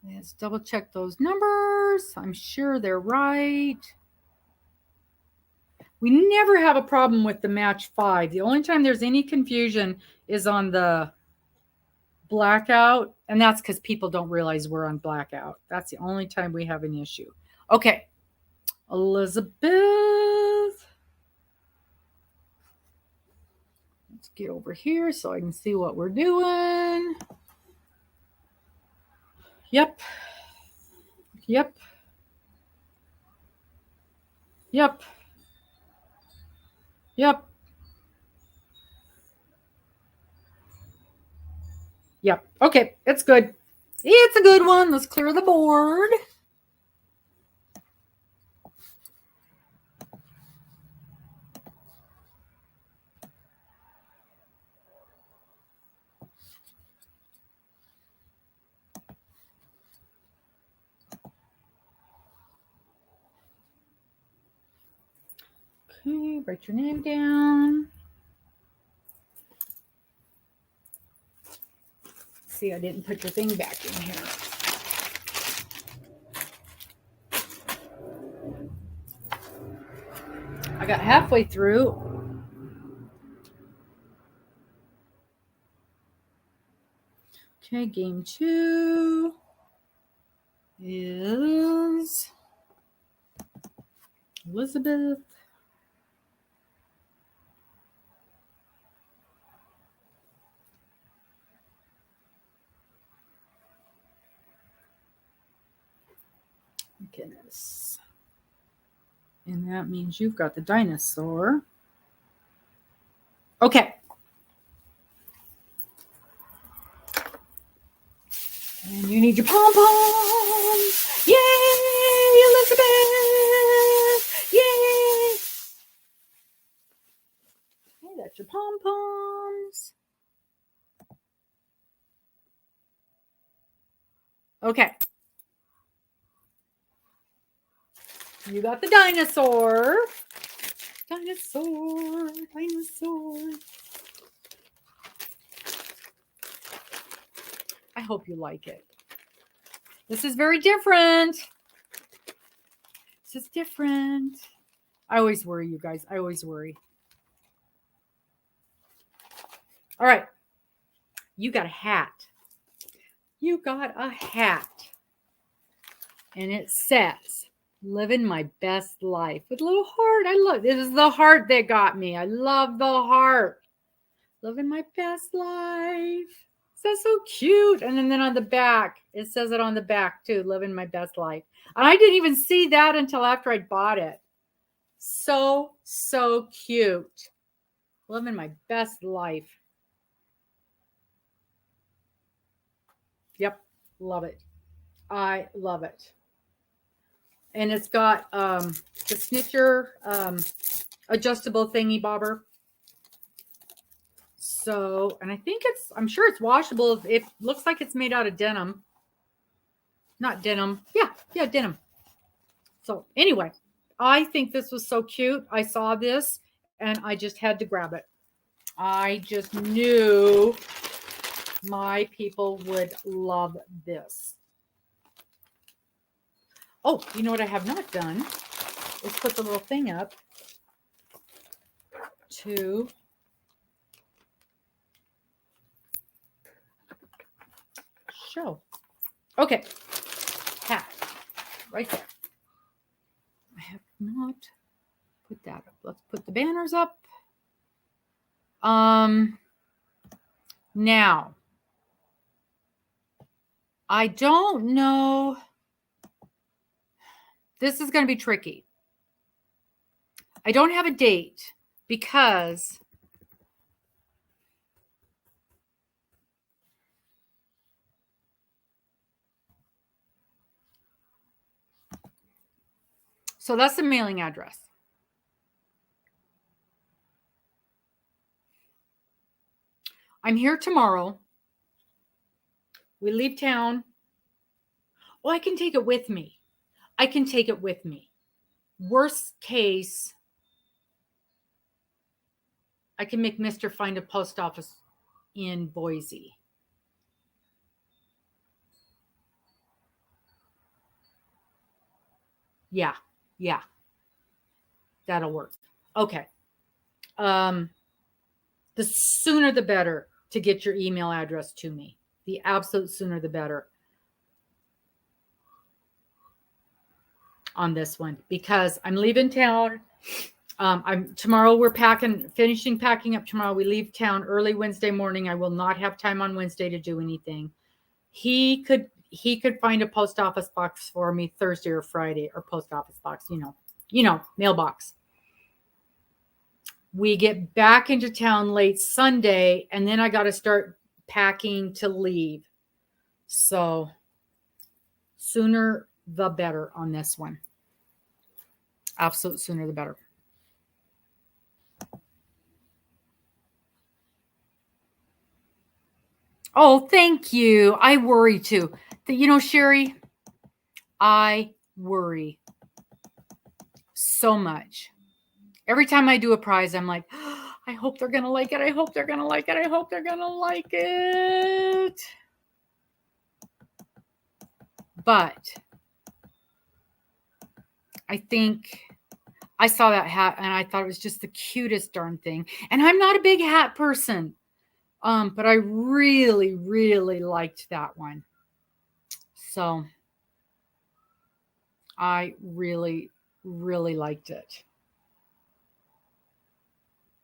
Let's double check those numbers. I'm sure they're right. We never have a problem with the match 5. The only time there's any confusion is on the blackout, and that's because people don't realize we're on blackout. That's the only time we have an issue. Okay, Elizabeth. Let's get over here so I can see what we're doing. Yep. Yep. Yep. Yep. Yep. Okay, it's good. It's a good one. Let's clear the board. Okay, write your name down. See, I didn't put your thing back in here. I got halfway through. Okay, game 2 is Elizabeth. Goodness. And that means you've got the dinosaur. Okay. And you need your pom-poms. Yay, Elizabeth. Yay. Okay, that's your pom-poms. Okay. You got the dinosaur. Dinosaur. I hope you like it. This is very different. This is different. I always worry, you guys. I always worry. All right. You got a hat. You got a hat. And it says, living my best life with a little heart. I love this. Is the heart that got me. I love the heart. Living my best life. That's so cute. And then on the back, it says it on the back too, living my best life. And I didn't even see that until after I bought it. So cute. Living my best life. Yep. Love it. I love it. And it's got the snitcher adjustable thingy bobber. So, and I think I'm sure it's washable. It looks like it's made out of denim. Not denim. Yeah, denim. So anyway, I think this was so cute. I saw this and I just had to grab it. I just knew my people would love this. Oh, you know what I have not done is put the little thing up to show. Okay, hat right there. I have not put that up. Let's put the banners up. Now, I don't know. This is going to be tricky. I don't have a date because so that's the mailing address. I'm here tomorrow. We leave town. Oh, I can take it with me. I can take it with me. Worst case, I can make Mr. find a post office in Boise. Yeah. That'll work. Okay. The sooner the better to get your email address to me. The absolute sooner the better on this one, because I'm leaving town. Tomorrow we're finishing packing up tomorrow. We leave town early Wednesday morning. I will not have time on Wednesday to do anything. He could find a post office box for me Thursday or Friday, or post office box, mailbox. We get back into town late Sunday, and then I got to start packing to leave. So sooner the better on this one. Absolute sooner the better. Oh, thank you. I worry too. Sherry, I worry so much. Every time I do a prize, I'm like, oh, I hope they're going to like it. I hope they're going to like it. I hope they're going to like it. But I think I saw that hat and I thought it was just the cutest darn thing. And I'm not a big hat person. But I really, really liked that one. So I really, really liked it.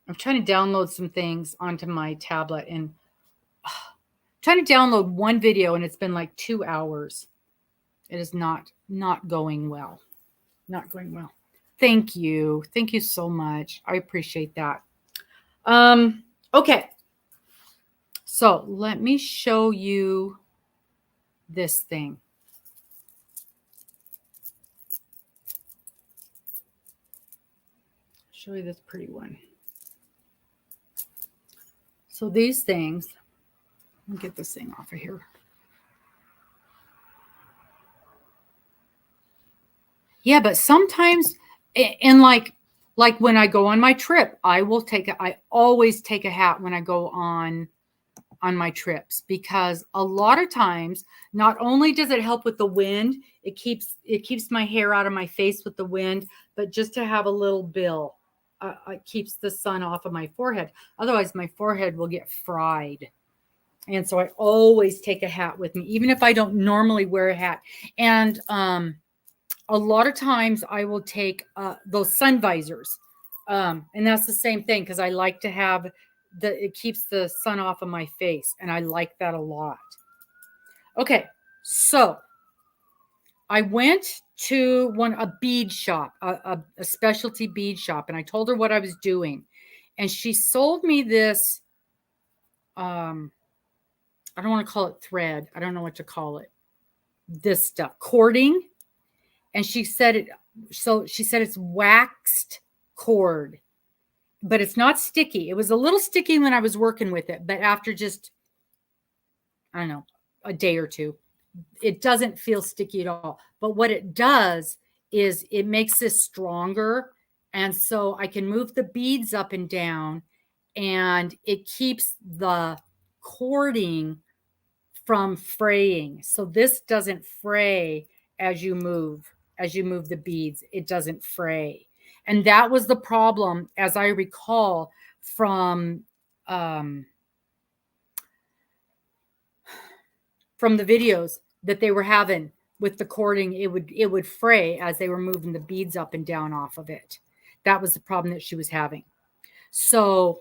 I'm trying to download some things onto my tablet and trying to download one video, and it's been like 2 hours. It is not going well. Not going well. Thank you. Thank you so much. I appreciate that. Okay. So let me show you this thing. Show you this pretty one. So these things, let me get this thing off of here. Yeah, but sometimes, and like when I go on my trip, I always take a hat when I go on my trips, because a lot of times, not only does it help with the wind, it keeps my hair out of my face with the wind, but just to have a little bill, it keeps the sun off of my forehead. Otherwise, my forehead will get fried. And so I always take a hat with me, even if I don't normally wear a hat. And a lot of times I will take those sun visors. And that's the same thing, because I like to have it keeps the sun off of my face. And I like that a lot. Okay. So I went to a bead shop, a specialty bead shop, and I told her what I was doing. And she sold me this I don't want to call it thread. I don't know what to call it. This stuff, cording. And she said it, so she said it's waxed cord, but it's not sticky. It was a little sticky when I was working with it, but after just, I don't know, a day or two, it doesn't feel sticky at all. But what it does is it makes this stronger. And so I can move the beads up and down, and it keeps the cording from fraying. So this doesn't fray as you move the beads. It doesn't fray. And that was the problem, as I recall, from the videos that they were having with the cording. It would fray as they were moving the beads up and down off of it. That was the problem that she was having. So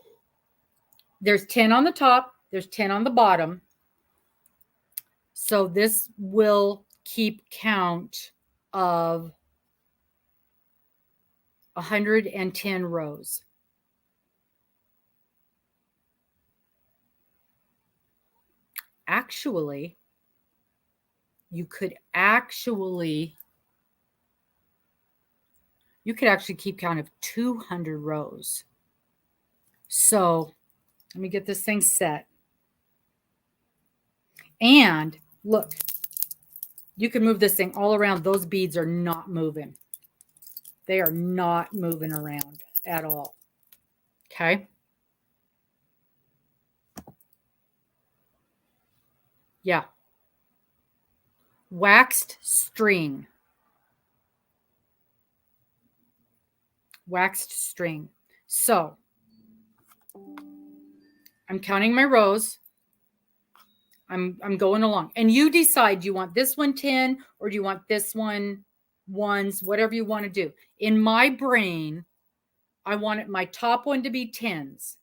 there's 10 on the top, there's 10 on the bottom. So this will keep count of 110 rows. Actually, you could actually keep count of 200 rows. So let me get this thing set. And look, you can move this thing all around. Those beads are not moving. They are not moving around at all. Okay. Yeah. Waxed string. Waxed string. So I'm counting my rows. I'm going along. And you decide, do you want this one 10 or do you want this one ones, whatever you want to do. In my brain, I wanted my top one to be 10s.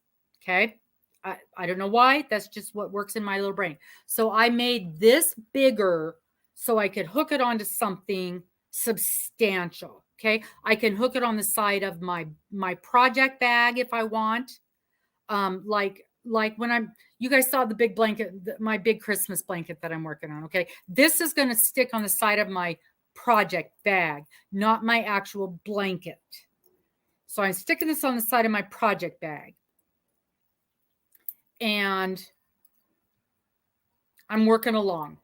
Okay. I don't know why. That's just what works in my little brain. So I made this bigger so I could hook it onto something substantial. Okay. I can hook it on the side of my project bag if I want. Like when you guys saw the big blanket, my big Christmas blanket that I'm working on. Okay. This is going to stick on the side of my project bag, not my actual blanket. So I'm sticking this on the side of my project bag. And I'm working along.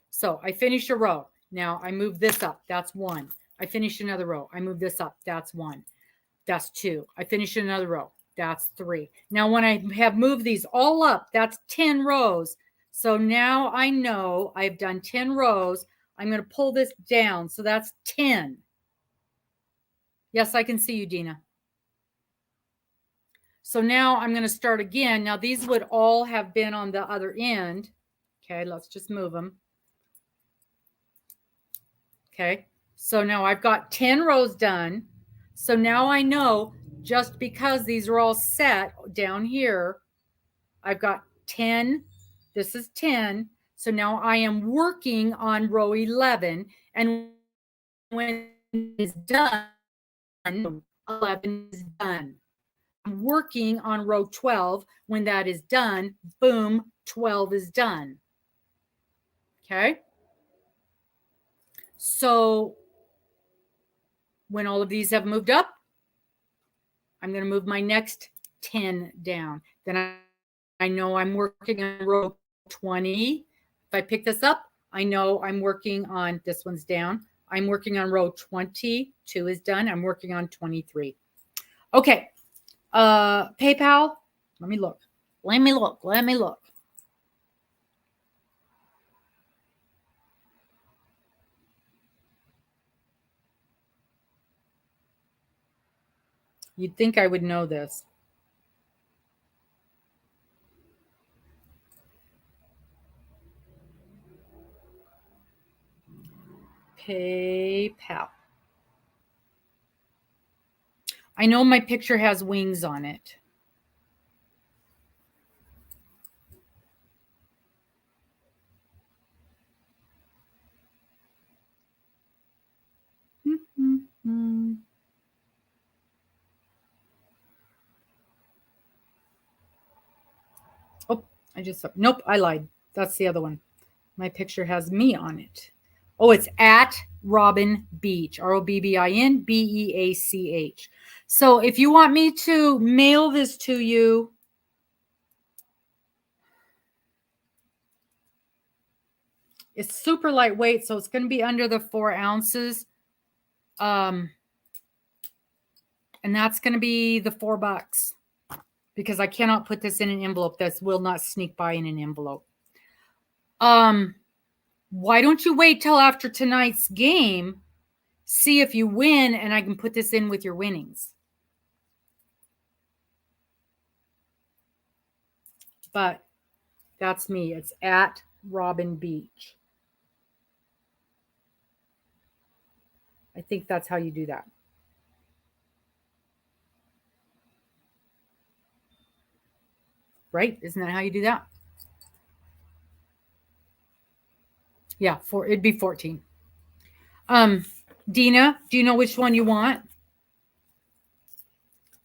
So I finish a row. Now I move this up. That's 1. I finish another row. I move this up. That's 1. That's 2. I finish another row. That's 3. Now when I have moved these all up, that's 10 rows. So now I know I've done 10 rows. I'm going to pull this down. So that's 10. Yes, I can see you, Dina. So now I'm going to start again. Now these would all have been on the other end. Okay, let's just move them. Okay, so now I've got 10 rows done. So now I know, just because these are all set down here, I've got 10. This is 10. So now I am working on row 11. And when it's done, 11 is done. I'm working on row 12. When that is done, boom, 12 is done. Okay. So when all of these have moved up, I'm going to move my next 10 down. Then I know I'm working on row 20. If I pick this up, I know I'm working on, this one's down. I'm working on row 22 is done. I'm working on 23. Okay. PayPal. Let me look. Let me look. You'd think I would know this. PayPal. I know my picture has wings on it. Oh, nope, I lied. that's the other one. My picture has me on it. Oh, it's at Robin Beach, ROBBIN BEACH. So if you want me to mail this to you, it's super lightweight, so it's going to be under the 4 ounces. And that's going to be the $4 because I cannot put this in an envelope. This will not sneak by in an envelope. Why don't you wait till after tonight's game, see if you win, and I can put this in with your winnings. But that's me. It's at Robin Beach. I think that's how you do that. Right? Isn't that how you do that? Yeah, it'd be 14. Dina, do you know which one you want?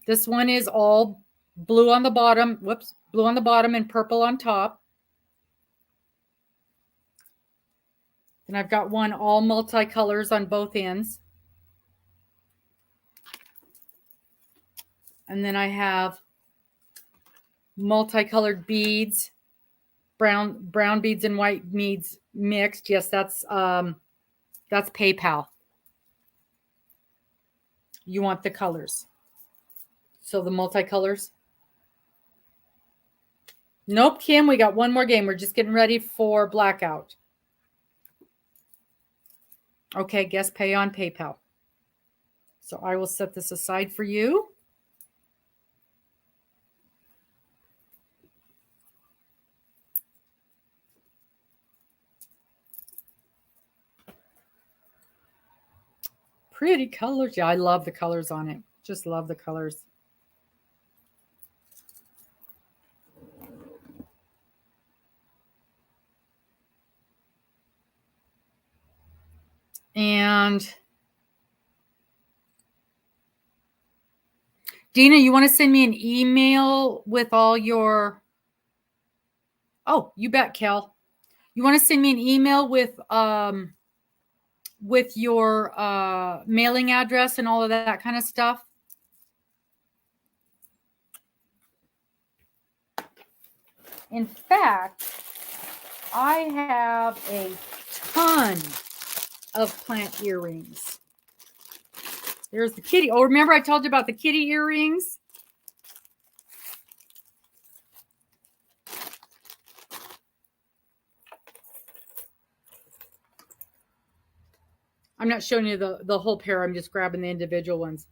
This one is all blue on the bottom. Whoops, blue on the bottom and purple on top. And I've got one all multicolors on both ends. And then I have multicolored beads, brown beads and white beads mixed. Yes, that's PayPal. You want the colors. So the multicolors. Nope, Kim, we got one more game. We're just getting ready for blackout. Okay, guest pay on PayPal. So I will set this aside for you. Pretty colors. Yeah, I love the colors on it. Just love the colors. And Dina, you want to send me an email with all your... Oh, you bet, Kel. You want to send me an email with your mailing address and all of that kind of stuff? In fact, I have a ton of plant earrings. There's the kitty. Oh, remember I told you about the kitty earrings? I'm not showing you the whole pair. I'm just grabbing the individual ones.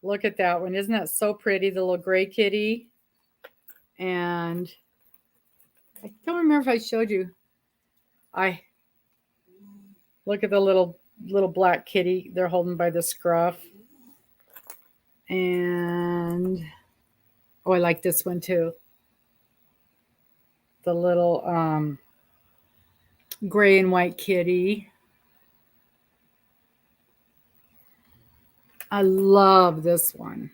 Look at that one. Isn't that so pretty? The little gray kitty. And I don't remember if I showed you. Look at the little black kitty they're holding by the scruff. And oh, I like this one too. The little gray and white kitty. I love this one.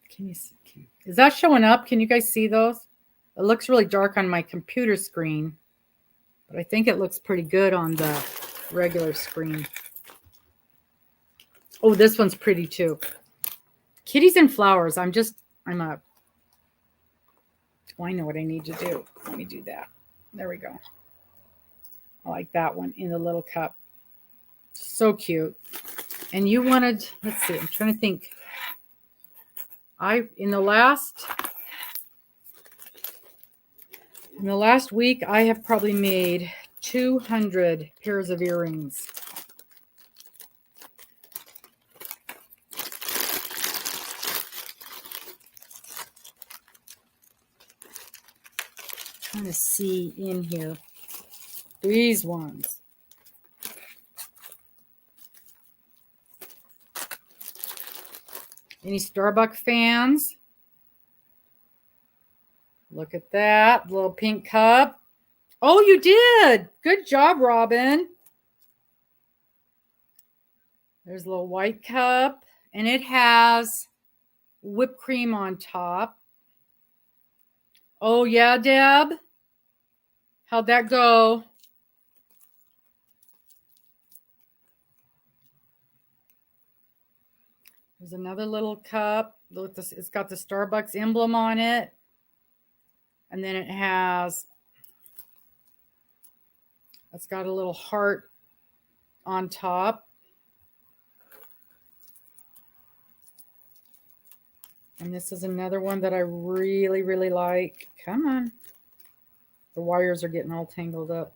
Can you see? Is that showing up? Can you guys see those? It looks really dark on my computer screen, but I think it looks pretty good on the regular screen. Oh, this one's pretty too. Kitties and flowers. Oh, I know what I need to do. Let me do that. There we go. I like that one in the little cup. So cute. And you wanted, let's see, I'm trying to think. In the last week, I have probably made 200 pairs of earrings. Trying to see in here. These ones. Any Starbucks fans? Look at that little pink cup. Oh, you did. Good job, Robin. There's a little white cup, and it has whipped cream on top. Oh, yeah, Deb? How'd that go? There's another little cup. Look at this. It's got the Starbucks emblem on it. And then it's got a little heart on top. And this is another one that I really, really like. Come on. The wires are getting all tangled up.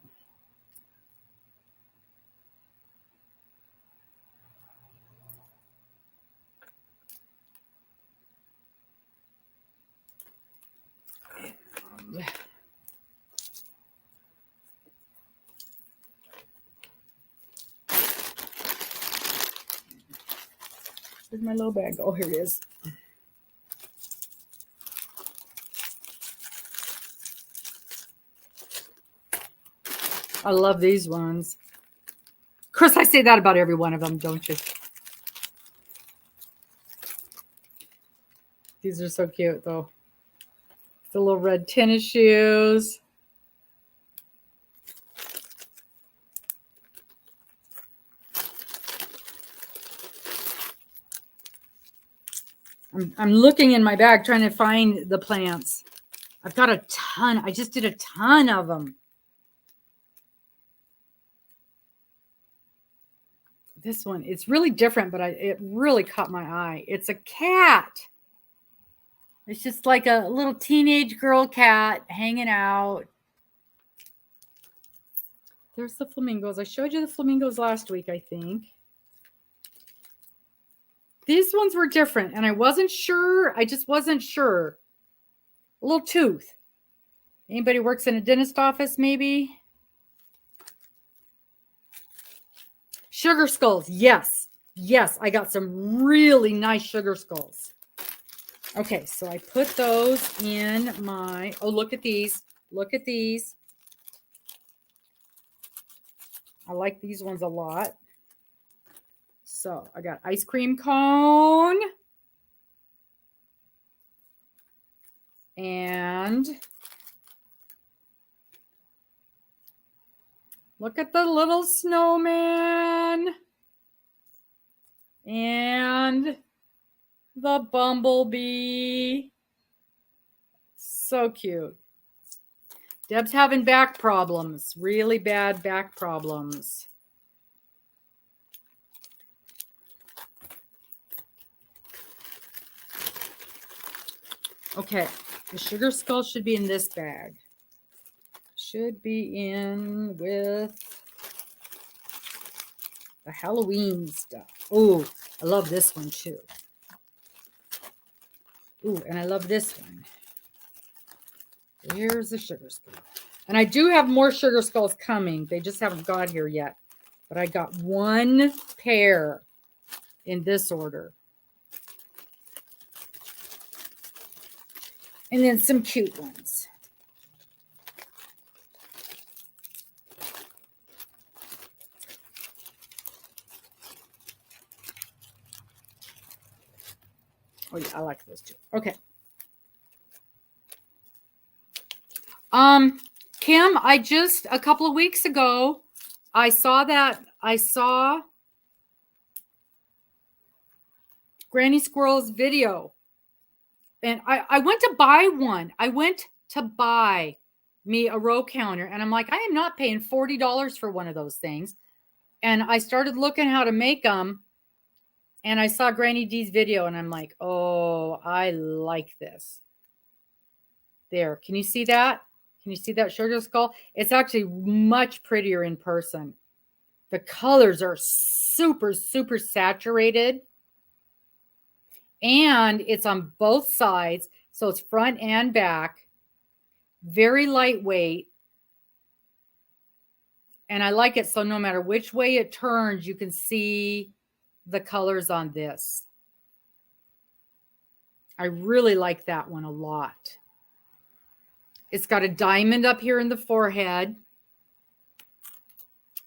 Where's my little bag? Oh, here it is. I love these ones. Chris, I say that about every one of them, don't you? These are so cute, though. The little red tennis shoes. I'm looking in my bag trying to find the plants. I've got a ton. I just did a ton of them. This one, it's really different, but it really caught my eye. It's a cat. It's just like a little teenage girl cat hanging out. There's the flamingos. I showed you the flamingos last week, I think. These ones were different, and I wasn't sure. I just wasn't sure. A little tooth. Anybody works in a dentist office, maybe? Sugar skulls. Yes. Yes, I got some really nice sugar skulls. Okay, so I put those in my... Oh, look at these. Look at these. I like these ones a lot. So I got ice cream cone. And look at the little snowman. And the bumblebee. So cute. Deb's having back problems. Really bad back problems. Okay, the sugar skull should be in this bag. Should be in with the Halloween stuff. Oh, I love this one too. Ooh, and I love this one. Here's the sugar skull. And I do have more sugar skulls coming. They just haven't got here yet. But I got one pair in this order. And then some cute ones. Oh yeah, I like those too. Okay. Kim, I just a couple of weeks ago, I saw Granny Squirrel's video. And I went to buy one. I went to buy me a row counter. And I'm like, I am not paying $40 for one of those things. And I started looking how to make them. And I saw Granny D's video. And I'm like, oh, I like this. There. Can you see that? Can you see that sugar skull? It's actually much prettier in person. The colors are super, super saturated. And it's on both sides. So it's front and back. Very lightweight. And I like it so no matter which way it turns, you can see the colors on this. I really like that one a lot. It's got a diamond up here in the forehead.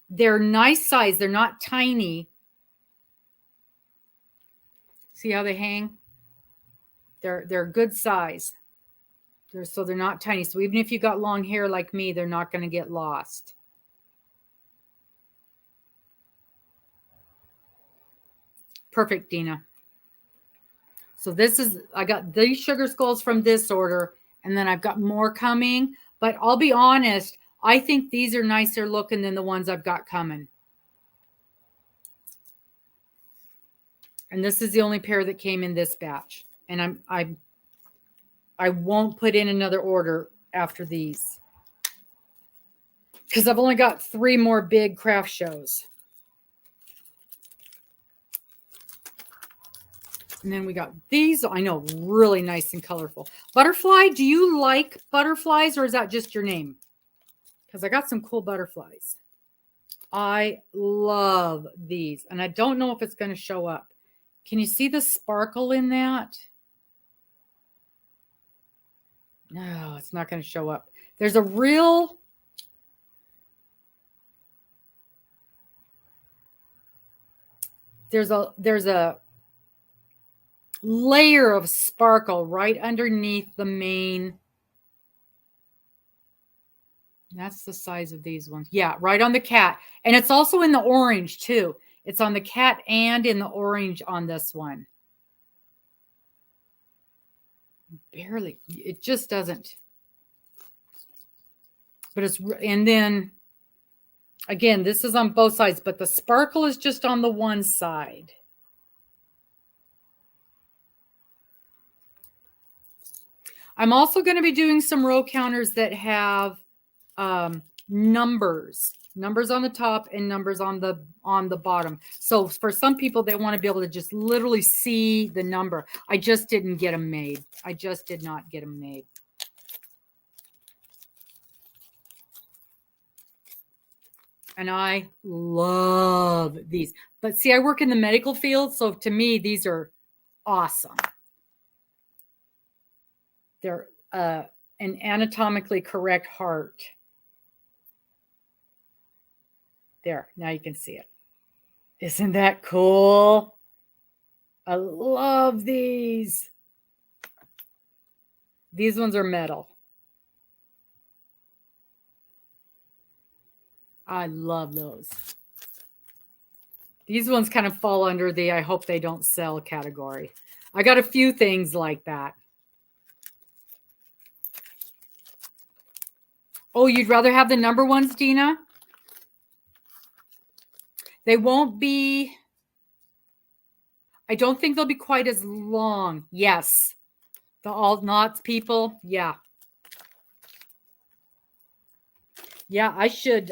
They're nice size. They're not tiny. See how they hang? They're good size. So they're not tiny. So even if you got long hair like me, they're not going to get lost. Perfect, Dina. So this is, I got these sugar skulls from this order, and then I've got more coming. But I'll be honest, I think these are nicer looking than the ones I've got coming. And this is the only pair that came in this batch. And I won't put in another order after these, because I've only got 3 more big craft shows. And then we got these, I know, really nice and colorful. Butterfly, do you like butterflies, or is that just your name? Because I got some cool butterflies. I love these. And I don't know if it's going to show up. Can you see the sparkle in that? No, it's not going to show up. There's a real... There's a layer of sparkle right underneath the main. That's the size of these ones. Yeah, right on the cat. And it's also in the orange too. It's on the cat and in the orange on this one. Barely. It just doesn't. But it's, and then again, this is on both sides, but the sparkle is just on the one side. I'm also going to be doing some row counters that have numbers on the top and numbers on the bottom. So for some people, they want to be able to just literally see the number. I just didn't get them made. I just did not get them made. And I love these. But see, I work in the medical field, so to me, these are awesome. They're an anatomically correct heart. There, now you can see it. Isn't that cool? I love these. These ones are metal. I love those. These ones kind of fall under the I hope they don't sell category. I got a few things like that. Oh, you'd rather have the number ones, Dina? They won't be, I don't think they'll be quite as long. Yes. The all knots people. Yeah. Yeah, I should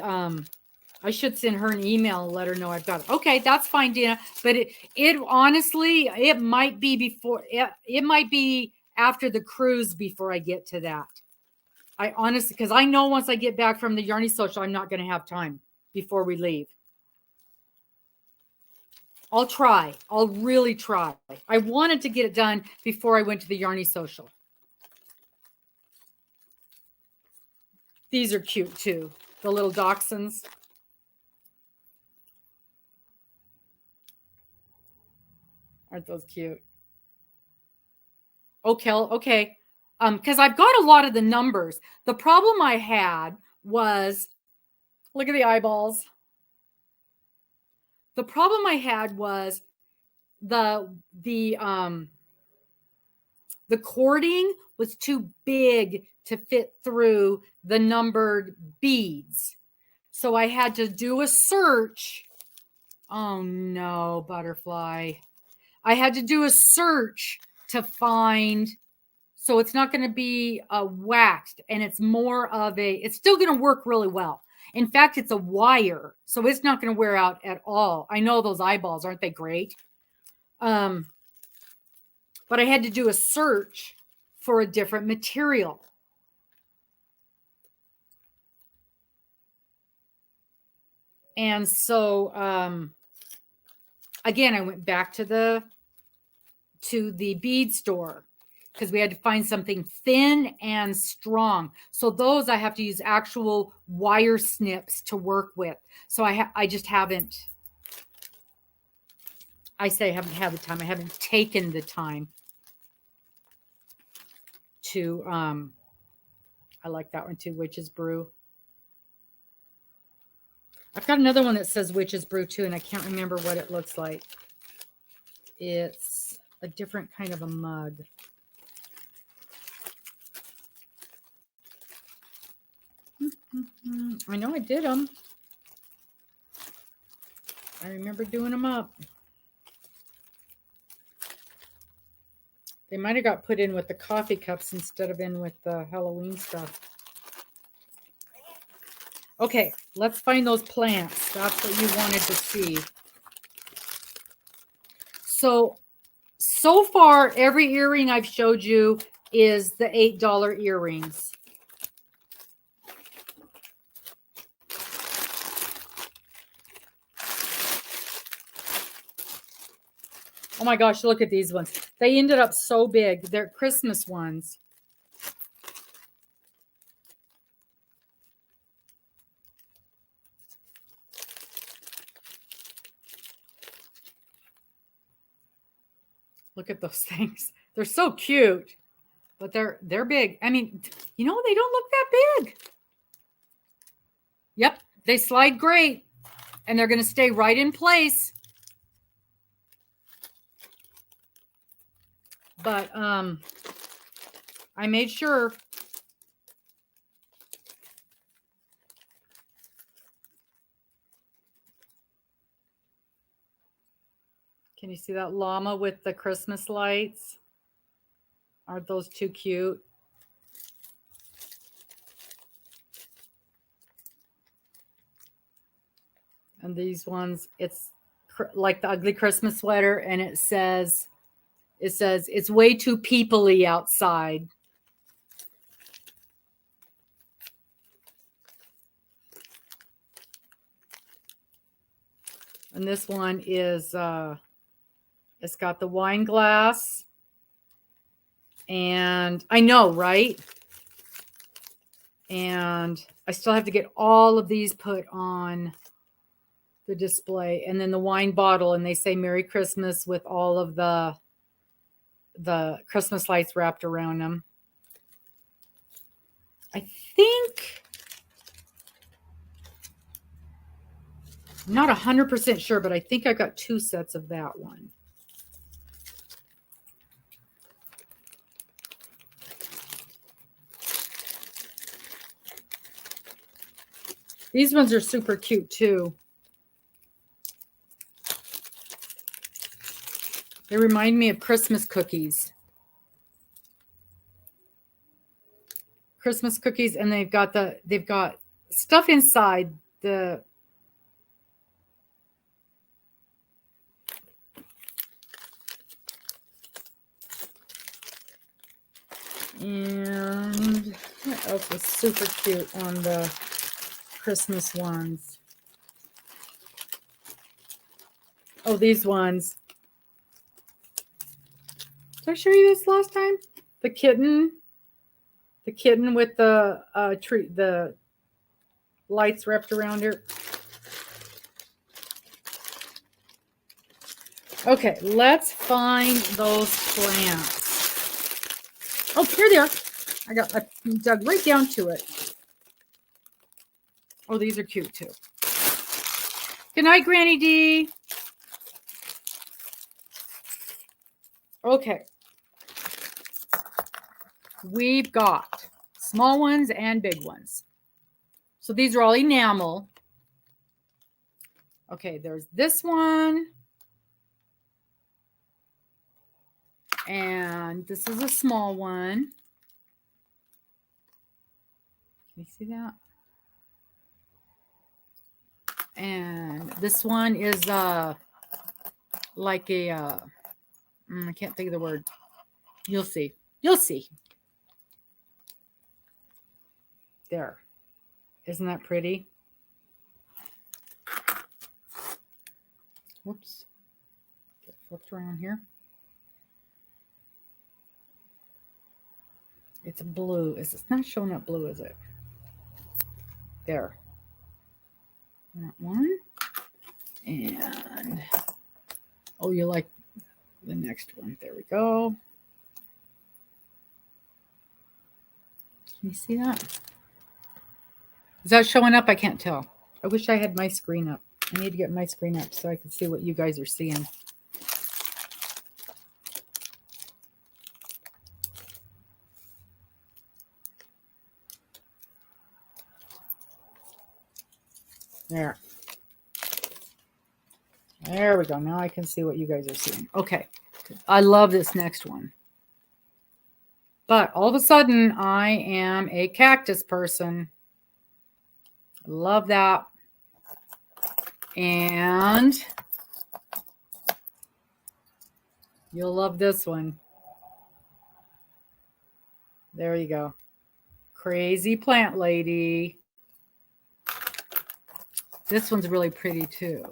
send her an email and let her know I've got it. Okay, that's fine, Dina. But it honestly, it might be before, it might be after the cruise before I get to that. I honestly, because I know once I get back from the Yarny Social, I'm not going to have time before we leave. I'll try. I'll really try. I wanted to get it done before I went to the Yarny Social. These are cute too. The little dachshunds. Aren't those cute? Okay, okay. Because I've got a lot of the numbers. The problem I had was, look at the eyeballs. The problem I had was the cording was too big to fit through the numbered beads. So I had to do a search. Oh no, butterfly. I had to do a search to find, so it's not going to be waxed, and it's more of a, it's still going to work really well. In fact, it's a wire, so it's not going to wear out at all. I know those eyeballs, aren't they great? But I had to do a search for a different material. And so, again, I went back to the bead store because we had to find something thin and strong. So those I have to use actual wire snips to work with. So I just haven't, I say I haven't had the time. I haven't taken the time to I like that one too, Witch's Brew. I've got another one that says Witch's Brew too, and I can't remember what it looks like. It's a different kind of a mug. I know I did them. I remember doing them up. They might have got put in with the coffee cups instead of in with the Halloween stuff. Okay, let's find those plants. That's what you wanted to see. So far, every earring I've showed you is the $8 earrings. Oh my gosh, look at these ones. They ended up so big. They're Christmas ones. Look at those things. They're so cute, but they're big. I mean, you know, they don't look that big. Yep, they slide great, and they're going to stay right in place. But I made sure. Can you see that llama with the Christmas lights? Aren't those too cute? And these ones, it's like the ugly Christmas sweater, and it says it's way too people-y outside. And this one is it's got the wine glass. And I know, right? And I still have to get all of these put on the display. And then the wine bottle, and they say Merry Christmas with all of the Christmas lights wrapped around them. I think, I'm not 100% sure, but I think I got 2 sets of that one. These ones are super cute too. They remind me of Christmas cookies. Christmas cookies, and they've got stuff inside the and what else was super cute on the Christmas ones? Oh, these ones. Did I show you this last time? The kitten with the the lights wrapped around her. Okay, let's find those plants. Oh, here they are. I dug right down to it. Oh, these are cute too. Good night, Granny D. Okay. We've got small ones and big ones. So these are all enamel. Okay, there's this one. And this is a small one. Can you see that? And this one is like a, I can't think of the word. You'll see. You'll see. There. Isn't that pretty? Whoops. Get flipped around here. It's blue. It's not showing up blue, is it? There. That one. And, oh, you like the next one. There we go. Can you see that? Is that showing up? I can't tell. I wish I had my screen up. I need to get my screen up so I can see what you guys are seeing. There. There we go. Now I can see what you guys are seeing. Okay. I love this next one. But all of a sudden, I am a cactus person. I love that. And you'll love this one. There you go. Crazy plant lady. This one's really pretty too.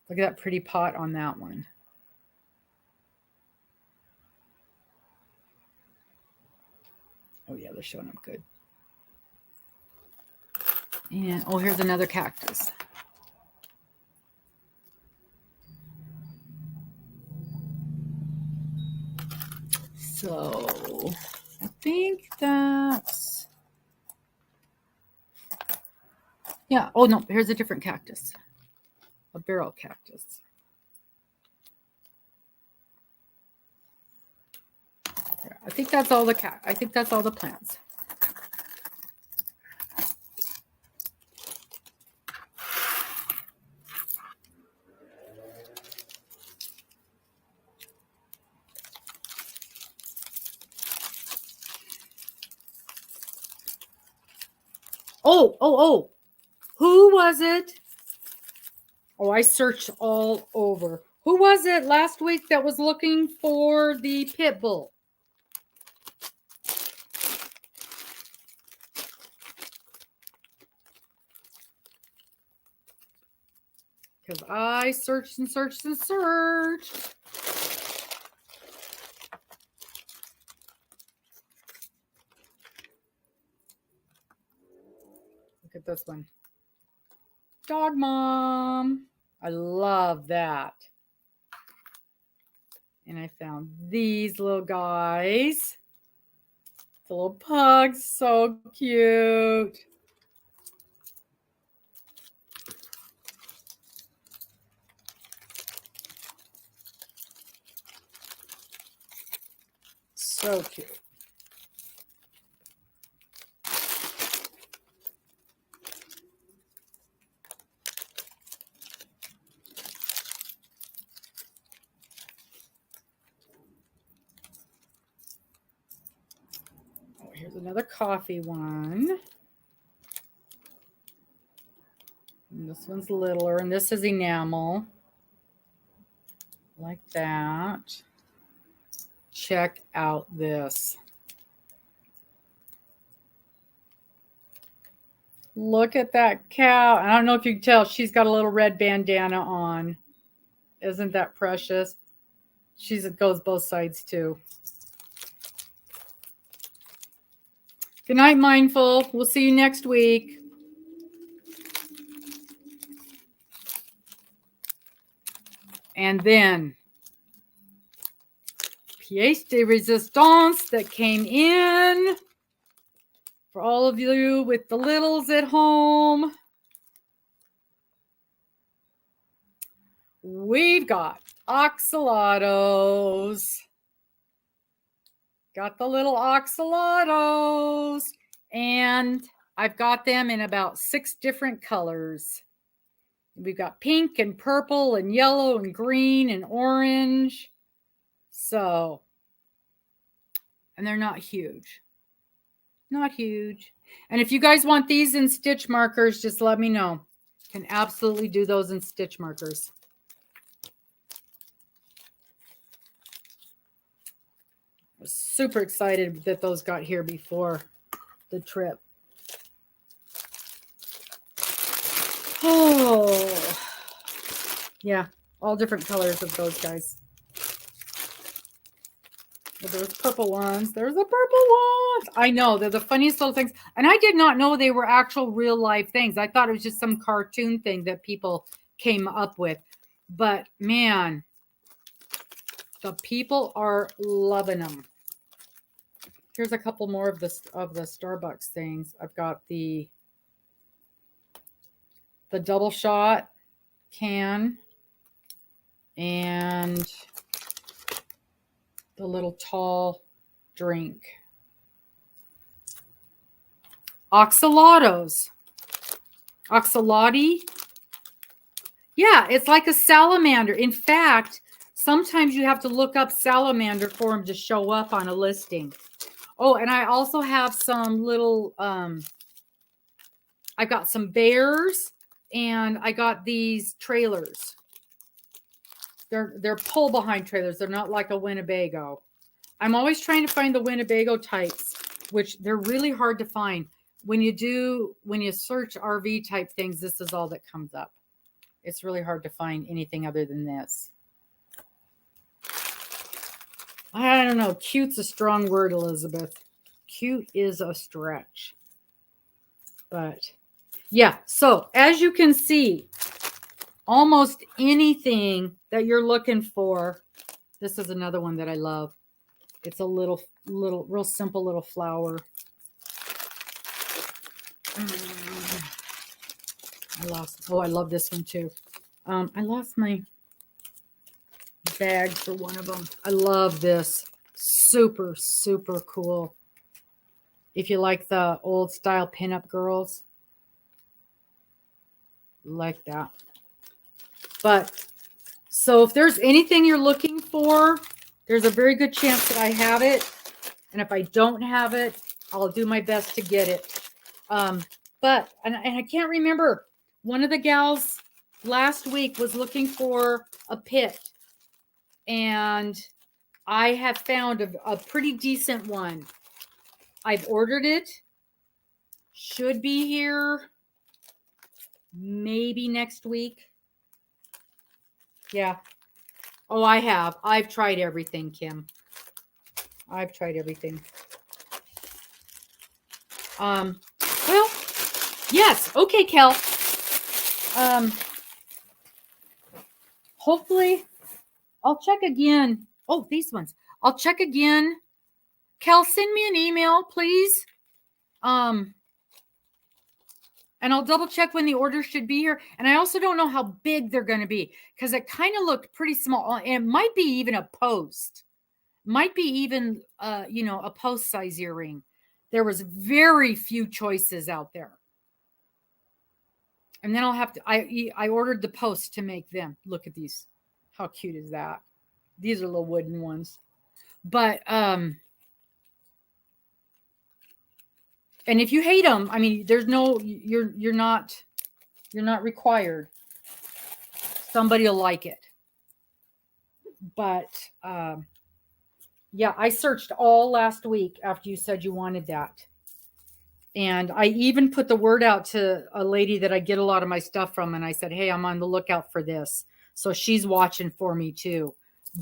Look at that pretty pot on that one. Oh yeah, they're showing up good. And oh, here's another cactus. So I think that's, yeah. Oh no, here's a different cactus. A barrel cactus. There, I think that's all the I think that's all the plants. Oh, who was it? Oh, I searched all over. Who was it last week that was looking for the pit bull? Because I searched and searched and searched. Look at this one. Dog Mom. I love that. And I found these little guys. The little pugs, so cute. So cute. Oh, here's another coffee one. And this one's littler, and this is enamel. Like that. Check out this. Look at that cow. I don't know if you can tell, she's got a little red bandana on. Isn't that precious? It goes both sides too. Good night, Mindful. We'll see you next week. And then pièce de résistance that came in for all of you with the littles at home. We've got oxalatos. Got the little oxalatos. And I've got them in about 6 different colors. We've got pink and purple and yellow and green and orange. So, and they're not huge. Not huge. And if you guys want these in stitch markers, just let me know. Can absolutely do those in stitch markers. I was super excited that those got here before the trip. Oh, yeah, all different colors of those guys. Well, there's purple ones. There's the purple ones. I know, they're the funniest little things. And I did not know they were actual real life things. I thought it was just some cartoon thing that people came up with. But man, the people are loving them. Here's a couple more of the Starbucks things. I've got the double shot can and the little tall drink. Oxalatos. Oxalati. Yeah, it's like a salamander. In fact, sometimes you have to look up salamander for them to show up on a listing. Oh, and I also have some little, I got some bears and I got these trailers. They're pull behind trailers. They're not like a Winnebago. I'm always trying to find the Winnebago types, which they're really hard to find. When you search RV type things, this is all that comes up. It's really hard to find anything other than this. I don't know. Cute's a strong word, Elizabeth. Cute is a stretch. But yeah, so as you can see, almost anything that you're looking for. This is another one that I love. It's a little real simple little flower. I love this one too. I lost my bag for one of them. I love this. Super, super cool. If you like the old style pinup girls, like that. But so if there's anything you're looking for, there's a very good chance that I have it. And if I don't have it, I'll do my best to get it. But I can't remember. One of the gals last week was looking for a pit. And I have found a pretty decent one. I've ordered it. Should be here maybe next week. Yeah. Oh, I have. I've tried everything, Kim. I've tried everything. Well, yes. Okay, Kel. Hopefully I'll check again. Oh, these ones. I'll check again. Kel, send me an email, please. And I'll double check when the order should be here. And I also don't know how big they're going to be because it kind of looked pretty small. And it might be even a post. Might be even, a post size earring. There was very few choices out there. And then I'll have to, I ordered the post to make them. Look at these. How cute is that? These are little wooden ones. But, and if you hate them, I mean, there's no, you're not required. Somebody will like it. But, yeah, I searched all last week after you said you wanted that. And I even put the word out to a lady that I get a lot of my stuff from. And I said, hey, I'm on the lookout for this. So she's watching for me too.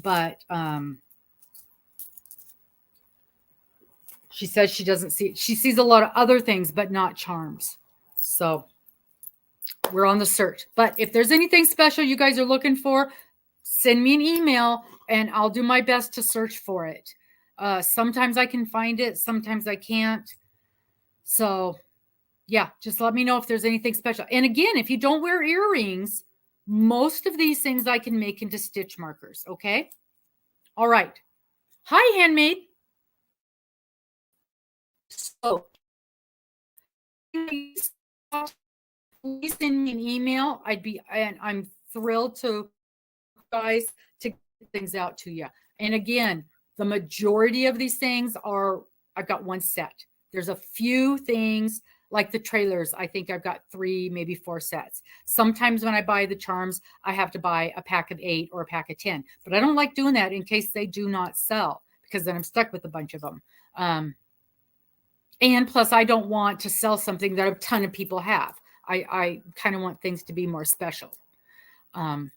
But, she says she doesn't see it. She sees a lot of other things, but not charms. So we're on the search. But if there's anything special you guys are looking for, send me an email and I'll do my best to search for it. Sometimes I can find it. Sometimes I can't. So yeah, just let me know if there's anything special. And again, if you don't wear earrings, most of these things I can make into stitch markers. Okay. All right. Hi, handmaid. So please send me an email. I'm thrilled to guys to get things out to you. And again, the majority of these things are, I've got one set. There's a few things like the trailers. I think I've got 3, maybe 4 sets. Sometimes when I buy the charms, I have to buy a pack of 8 or a pack of 10, but I don't like doing that in case they do not sell because then I'm stuck with a bunch of them. And plus, I don't want to sell something that a ton of people have. I kind of want things to be more special. But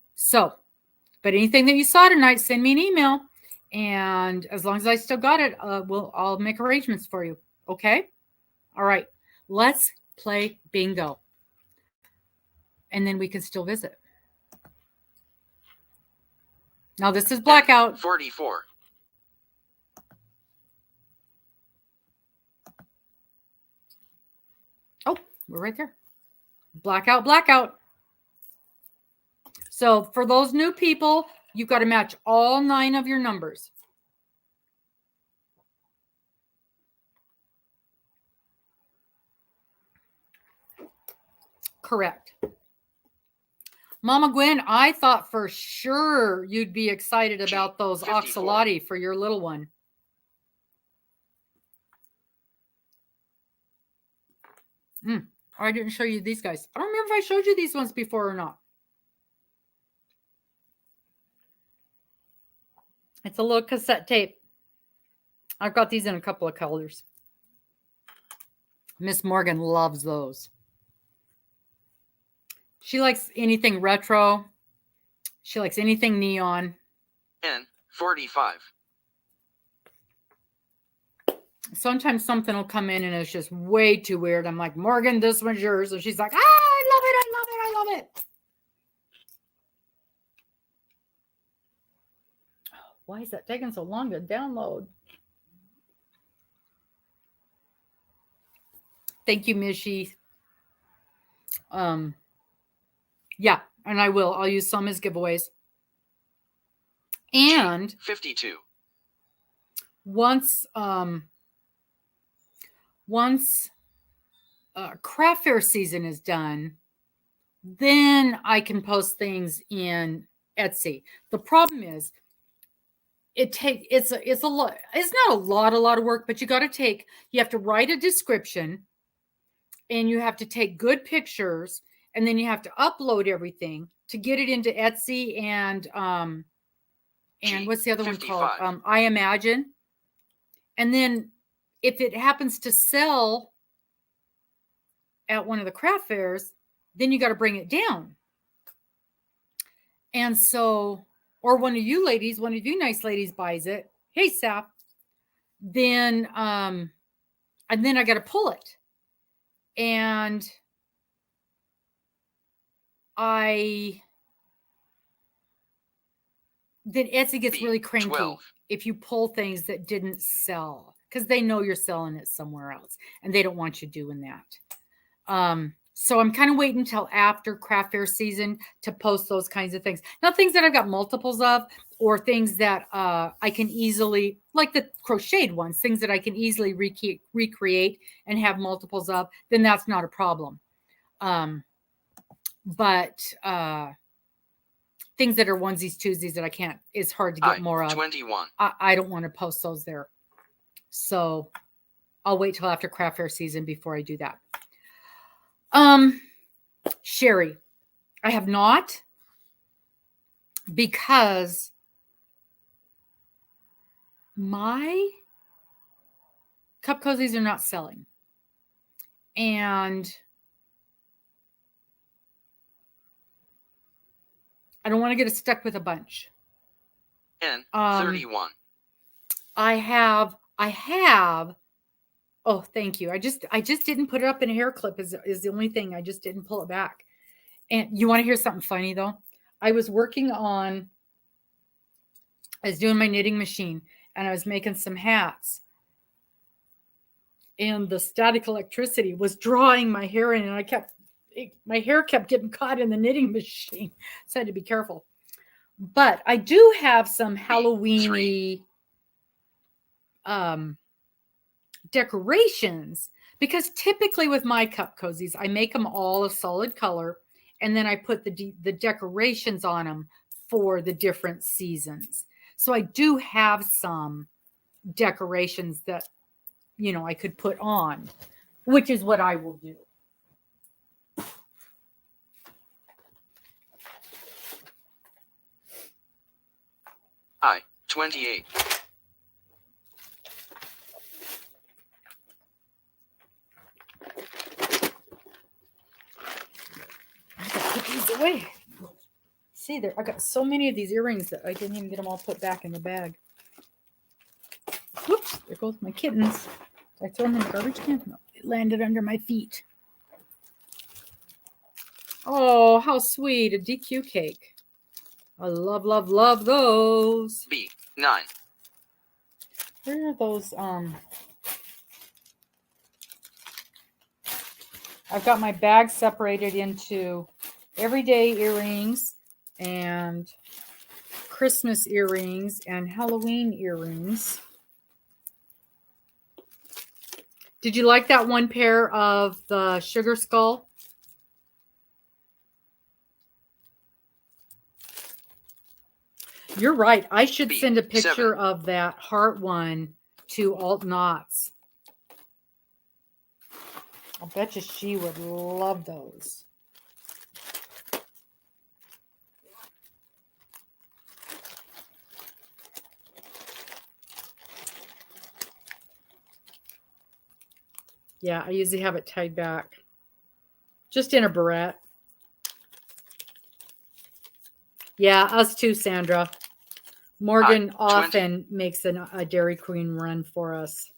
anything that you saw tonight, send me an email. And as long as I still got it, I'll make arrangements for you. Okay? All right. Let's play bingo. And then we can still visit. Now, this is blackout. 44. We're right there. Blackout, blackout. So for those new people, you've got to match all 9 of your numbers. Correct. Mama Gwen, I thought for sure you'd be excited about those 54. oxalati for your little one. I didn't show you these guys. I don't remember if I showed you these ones before or not. It's a little cassette tape. I've got these in a couple of colors. Miss Morgan loves those. She likes anything retro. She likes anything neon. N 45. Sometimes something will come in and it's just way too weird. I'm like, Morgan, this one's yours. And she's like, I love it, I love it, I love it. Why is that taking so long to download? Thank you, Mishy. Yeah, and I will. I'll use some as giveaways. And 52. Once craft fair season is done, then I can post things in Etsy. The problem is it's a lot. It's not a lot of work, but you have to write a description and you have to take good pictures, and then you have to upload everything to get it into Etsy and what's the other 55. one called? iMagine. And then if it happens to sell at one of the craft fairs, then you got to bring it down. And so, or one of you nice ladies buys it. Hey, Sept. Then, and then I got to pull it. And then Etsy gets really cranky 12. if you pull things that didn't sell, because they know you're selling it somewhere else and they don't want you doing that. So I'm kind of waiting until after craft fair season to post those kinds of things. Not things that I've got multiples of, or things that I can easily, like the crocheted ones, things that I can easily recreate and have multiples of, then that's not a problem. But things that are onesies, twosies that I can't, it's hard to get more of. 21. I don't want to post those there. So I'll wait till after craft fair season before I do that. Sherry, I have not, because my cup cozies are not selling. And I don't want to get stuck with a bunch. N 31. I have. Oh, thank you. I just didn't put it up in a hair clip is the only thing. I just didn't pull it back. And you want to hear something funny though? I was doing my knitting machine and I was making some hats. And the static electricity was drawing my hair in, and my hair kept getting caught in the knitting machine. So I had to be careful. But I do have some Halloween-y decorations, because typically with my cup cozies, I make them all a solid color, and then I put the decorations on them for the different seasons. So I do have some decorations that, I could put on, which is what I will do. I 28. Put these away. See there, I got so many of these earrings that I didn't even get them all put back in the bag. Whoops, there goes my kittens. Did I throw them in the garbage can? No, it landed under my feet. Oh, how sweet, a DQ cake. I love, love, love those. B 9. Where are those? I've got my bag separated into everyday earrings and Christmas earrings and Halloween earrings. Did you like that one pair of the sugar skull? You're right. I should send a picture of that heart one to Alt Knots. I'll bet you she would love those. Yeah, I usually have it tied back. Just in a barrette. Yeah, us too, Sandra. Morgan often makes a Dairy Queen run for us.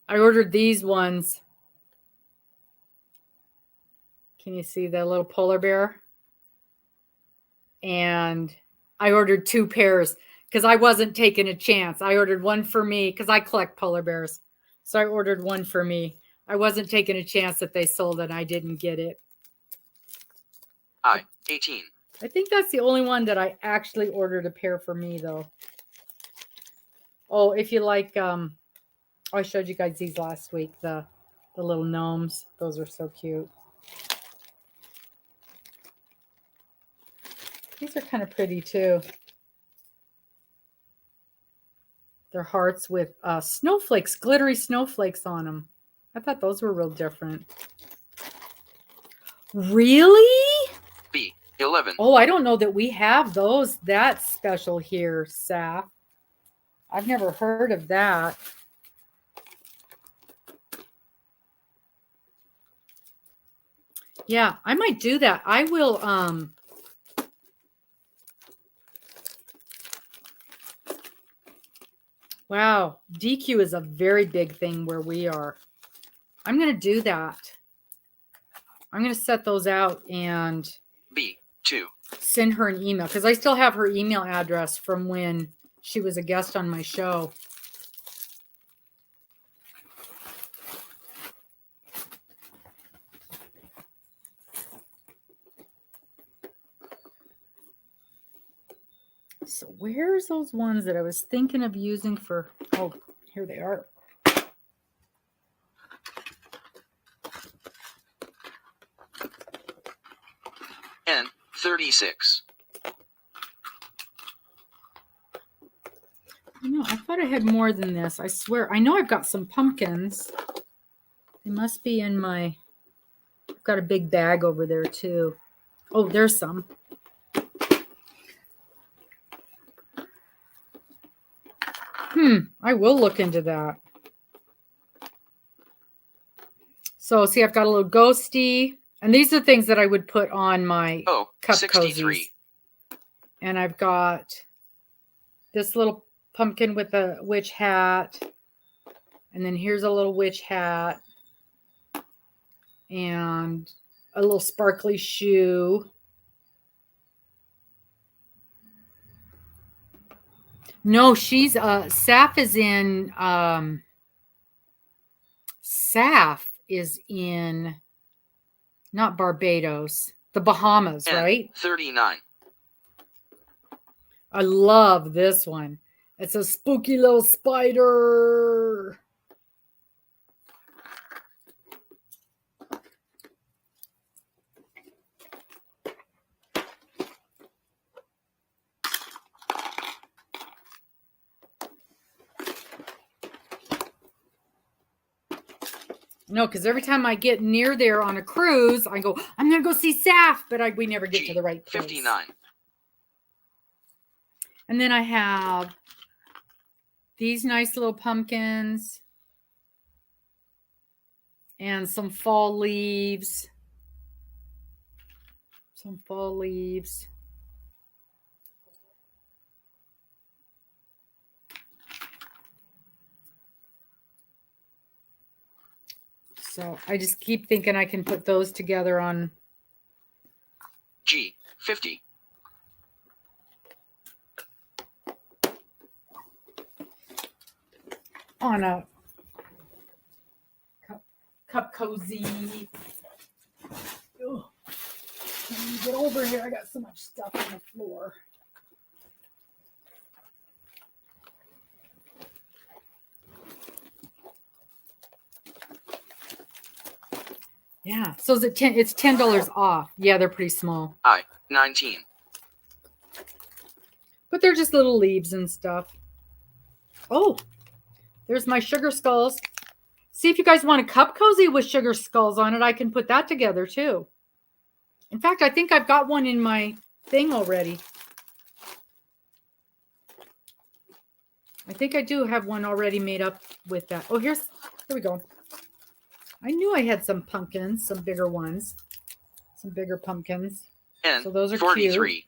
I ordered these ones. Can you see the little polar bear? And I ordered 2 pairs because I wasn't taking a chance. I ordered one for me because I collect polar bears. So I ordered one for me. I wasn't taking a chance that they sold and I didn't get it. 18. I think that's the only one that I actually ordered a pair for me, though. Oh, if you like, I showed you guys these last week, the little gnomes. Those are so cute. These are kind of pretty, too. They're hearts with snowflakes, glittery snowflakes on them. I thought those were real different. Really? B. 11. Oh, I don't know that we have those. That's special here, Saf. I've never heard of that. Yeah, I might do that. I will, wow, DQ is a very big thing where we are. I'm going to do that. I'm going to set those out and B2. Send her an email because I still have her email address from when she was a guest on my show. So where's those ones that I was thinking of using for, oh, here they are. N36. No, I thought I had more than this. I swear. I know I've got some pumpkins. They must be in my, I've got a big bag over there too. Oh, there's some. I will look into that. So see, I've got a little ghosty. And these are things that I would put on my cup 63. cozies. And I've got this little pumpkin with a witch hat. And then here's a little witch hat. And a little sparkly shoe. No, she's Saf is in Saf is in not Barbados, the Bahamas, right? 39. I love this one. It's a spooky little spider. No, because every time I get near there on a cruise, I go, I'm going to go see Saf, but we never get to the right place. 59. And then I have these nice little pumpkins and some fall leaves. Some fall leaves. So I just keep thinking I can put those together on G50. on a cup cozy. Ugh. Let me get over here. I got so much stuff on the floor. Yeah. So is it 10? It's $10 off. Yeah, they're pretty small. I 19. But they're just little leaves and stuff. Oh, there's my sugar skulls. See if you guys want a cup cozy with sugar skulls on it. I can put that together too. In fact, I think I've got one in my thing already. I think I do have one already made up with that. Oh, here we go. I knew I had some pumpkins, some bigger ones, some bigger pumpkins. And so those are 43. cute.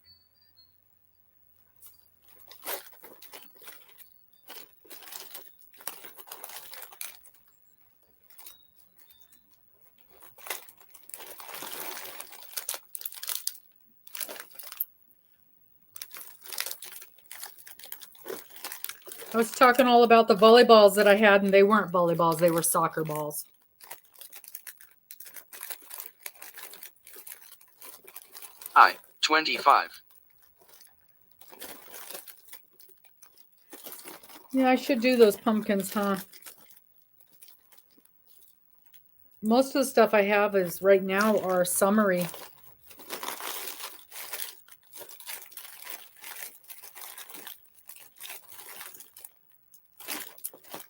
I was talking all about the volleyballs that I had, and they weren't volleyballs. They were soccer balls. I 25. Yeah, I should do those pumpkins, huh? Most of the stuff I have is right now are summery.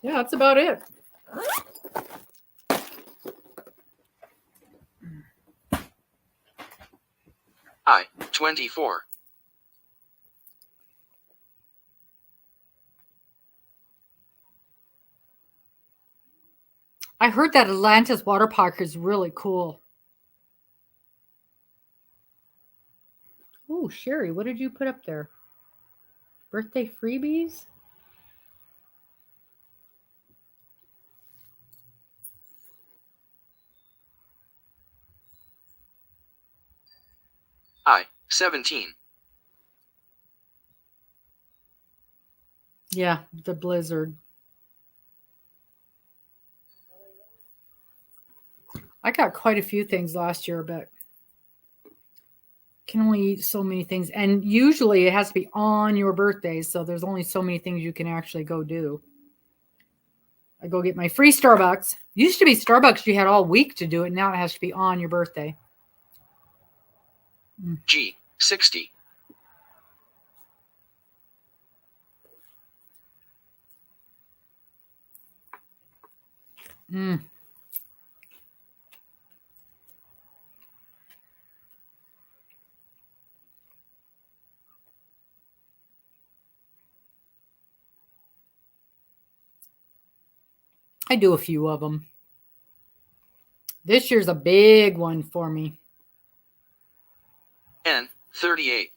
Yeah, that's about it. I 24. I heard that Atlantis water park is really cool. Oh, Sherry, what did you put up there? Birthday freebies? I 17. Yeah, the blizzard. I got quite a few things last year, but can only eat so many things. And usually it has to be on your birthday, so there's only so many things you can actually go do. I go get my free Starbucks. Used to be Starbucks, you had all week to do it. Now it has to be on your birthday. G 60. I do a few of them. This year's a big one for me. N 38.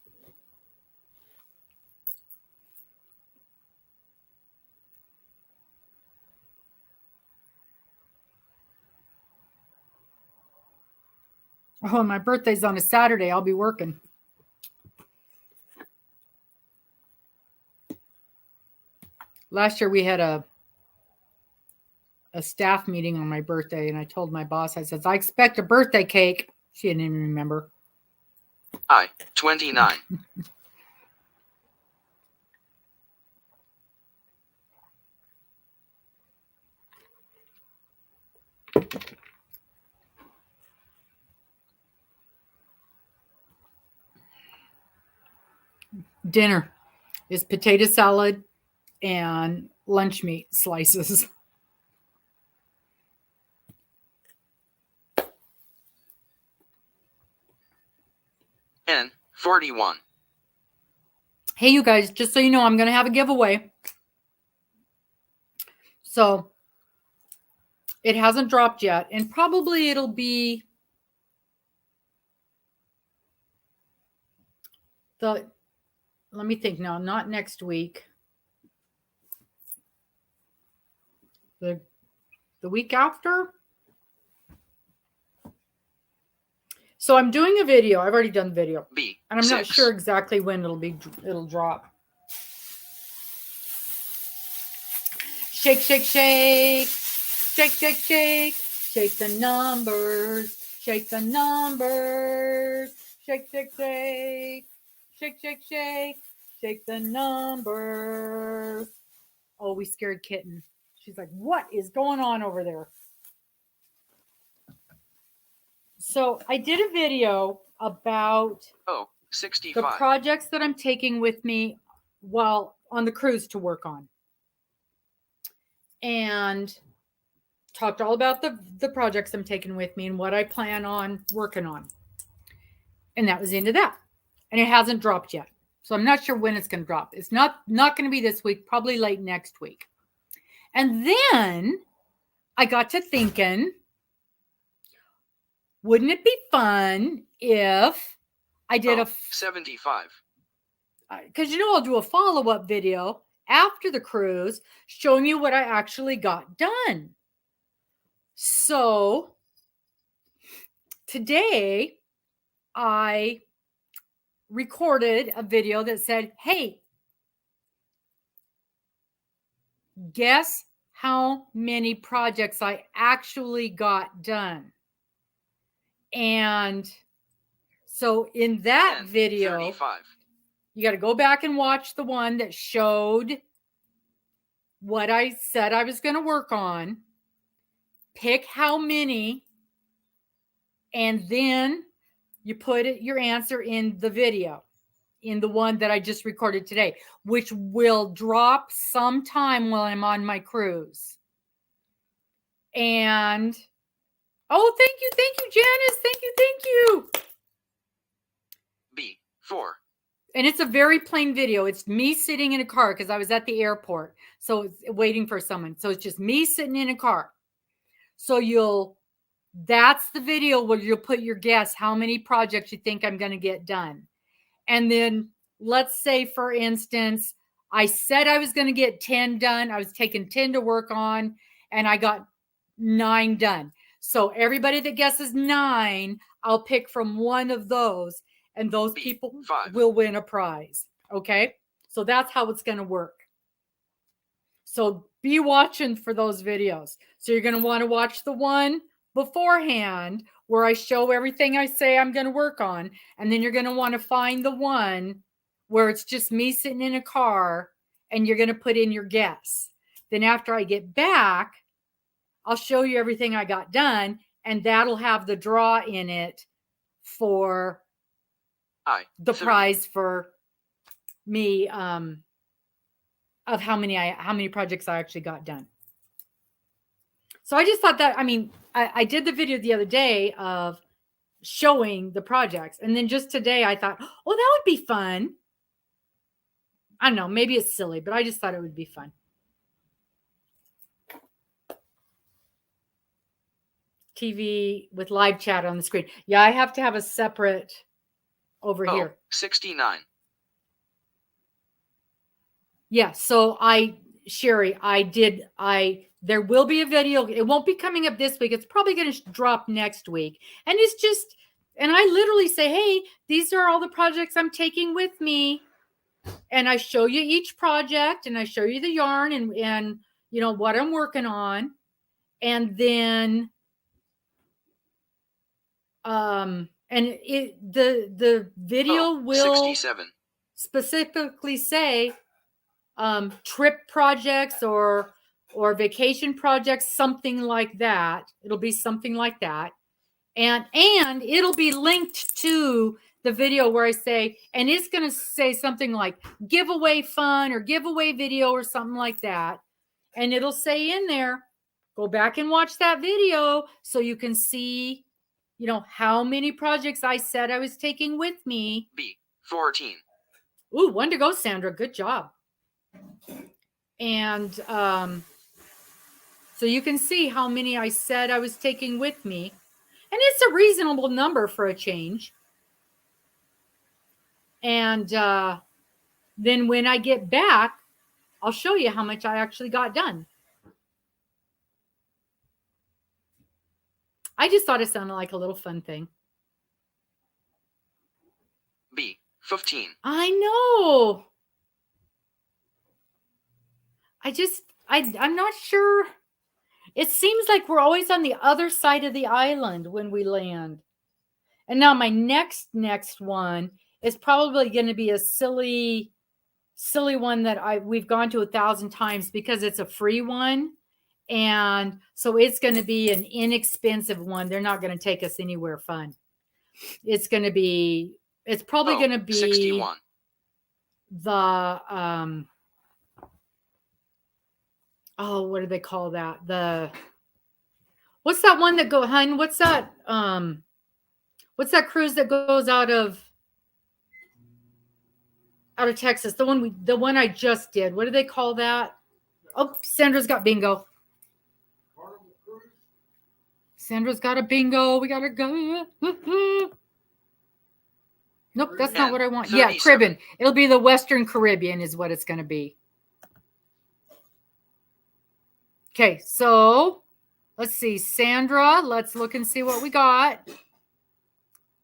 Oh, and my birthday's on a Saturday. I'll be working. Last year we had a staff meeting on my birthday, and I told my boss, I said, I expect a birthday cake. She didn't even remember. I 29. Dinner is potato salad and lunch meat slices. N 41. Hey, you guys, just so you know, I'm going to have a giveaway. So it hasn't dropped yet, and probably it'll be let me think now, not next week. The week after. So I'm doing a video. I've already done the video. B and I'm 6. not sure exactly when it'll drop. Shake, shake, shake. Shake, shake, shake. Shake the numbers. Shake the numbers. Shake, shake, shake. Shake, shake, shake. Shake the numbers. Oh, we scared Kitten. She's like, what is going on over there? So I did a video about the 65. projects that I'm taking with me while on the cruise to work on. And talked all about the projects I'm taking with me and what I plan on working on. And that was into that. And it hasn't dropped yet. So I'm not sure when it's going to drop. It's not going to be this week, probably late next week. And then I got to thinking, wouldn't it be fun if I did 75. Because I'll do a follow-up video after the cruise showing you what I actually got done. So today I recorded a video that said, hey, guess how many projects I actually got done. And so in that video, 35. you got to go back and watch the one that showed what I said I was going to work on. Pick how many, and then you put your answer in the video, in the one that I just recorded today, which will drop sometime while I'm on my cruise. And, oh, thank you, Janice. Thank you. B4. And it's a very plain video. It's me sitting in a car because I was at the airport. So it's waiting for someone. So it's just me sitting in a car. So that's the video where you'll put your guess how many projects you think I'm going to get done. And then let's say, for instance, I said I was going to get 10 done. I was taking 10 to work on, and I got 9 done. So everybody that guesses 9, I'll pick from one of those, and those people will win a prize. Okay? So that's how it's going to work. So be watching for those videos. So you're going to want to watch the one beforehand where I show everything I say I'm going to work on. And then you're going to want to find the one where it's just me sitting in a car and you're going to put in your guess. Then after I get back, I'll show you everything I got done, and that'll have the draw in it for the prize for me of how many projects I actually got done. So I just thought that, I did the video the other day of showing the projects. And then just today I thought, oh, that would be fun. I don't know, maybe it's silly, but I just thought it would be fun. TV with live chat on the screen. Yeah, I have to have a separate over here. 69. Yeah, so Sherry, there will be a video. It won't be coming up this week. It's probably going to drop next week. And I literally say, hey, these are all the projects I'm taking with me. And I show you each project, and I show you the yarn and what I'm working on. And then, the video will 67. specifically say, trip projects or vacation projects, something like that. It'll be something like that. And it'll be linked to the video where I say, and it's going to say something like giveaway fun or giveaway video or something like that. And it'll say in there, go back and watch that video so you can see, how many projects I said I was taking with me. B14. Ooh, one to go, Sandra. Good job. And so you can see how many I said I was taking with me. And it's a reasonable number for a change. And then when I get back, I'll show you how much I actually got done. I just thought it sounded like a little fun thing. B15. I know. I'm not sure. It seems like we're always on the other side of the island when we land. And now my next one is probably going to be a silly one that we've gone to 1,000 times because it's a free one. And so it's going to be an inexpensive one. They're not going to take us anywhere fun. It's probably going to be 61. the what do they call that? What's that one that what's that cruise that goes out of Texas? The one I just did. What do they call that? Oh, Sandra's got bingo. Sandra's got a bingo. We gotta go. Nope, that's not what I want. Yeah, Caribbean. It'll be the Western Caribbean is what it's going to be. Okay, so let's see. Sandra, let's look and see what we got.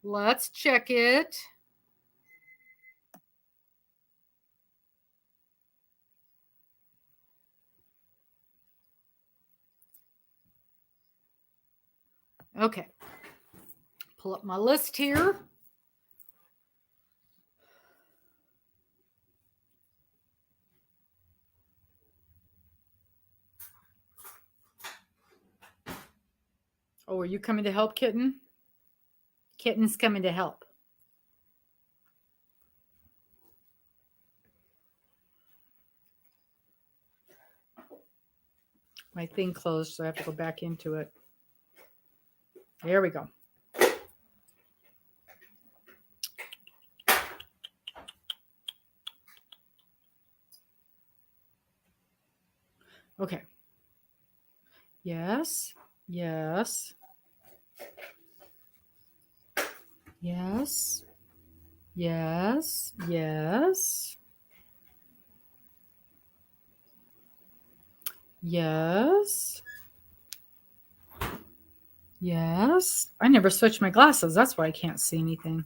Let's check it. Okay. Pull up my list here. Oh, are you coming to help, Kitten? Kitten's coming to help. My thing closed, so I have to go back into it. There we go. Okay. Yes. Yes. Yes. Yes. Yes. Yes. Yes. I never switched my glasses. That's why I can't see anything.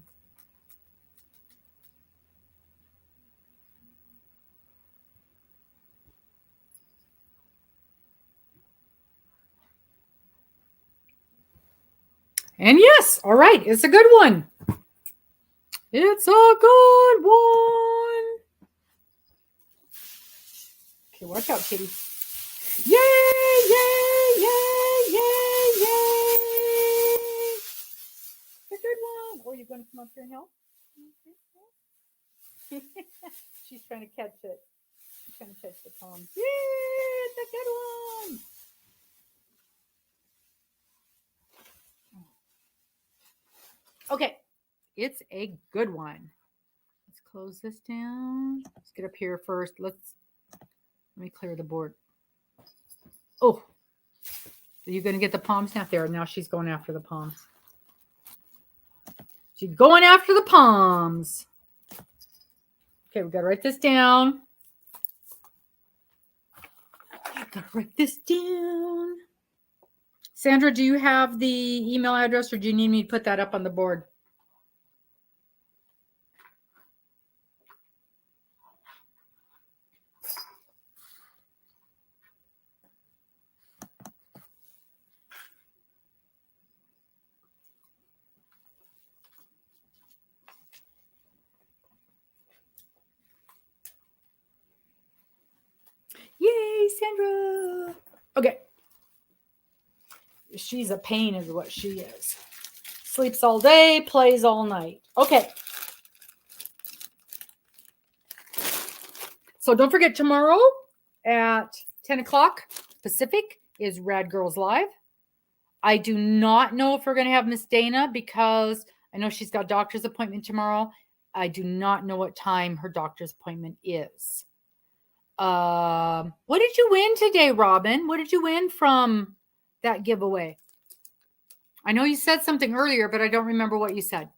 And yes, all right, it's a good one. It's a good one. Okay, watch out, kitty. Yay, yay, yay, yay, yay. It's a good one. Oh, you're going to come up here and help? She's trying to catch it. She's trying to catch the palm. Yay, it's a good one. Okay, it's a good one. Let's close this down. Let's get up here first. Let me clear the board. Oh, are you going to get the palms now? There, now she's going after the palms. She's going after the palms. Okay, we got to write this down. Got to write this down. Sandra, do you have the email address or do you need me to put that up on the board? Yay, Sandra. Okay. She's a pain is what she is. Sleeps all day, plays all night. Okay. So don't forget, tomorrow at 10 o'clock Pacific is Rad Girls Live. I do not know if we're going to have Miss Dana because I know she's got a doctor's appointment tomorrow. I do not know what time her doctor's appointment is. What did you win today, Robin? What did you win from that giveaway? I know you said something earlier, but I don't remember what you said.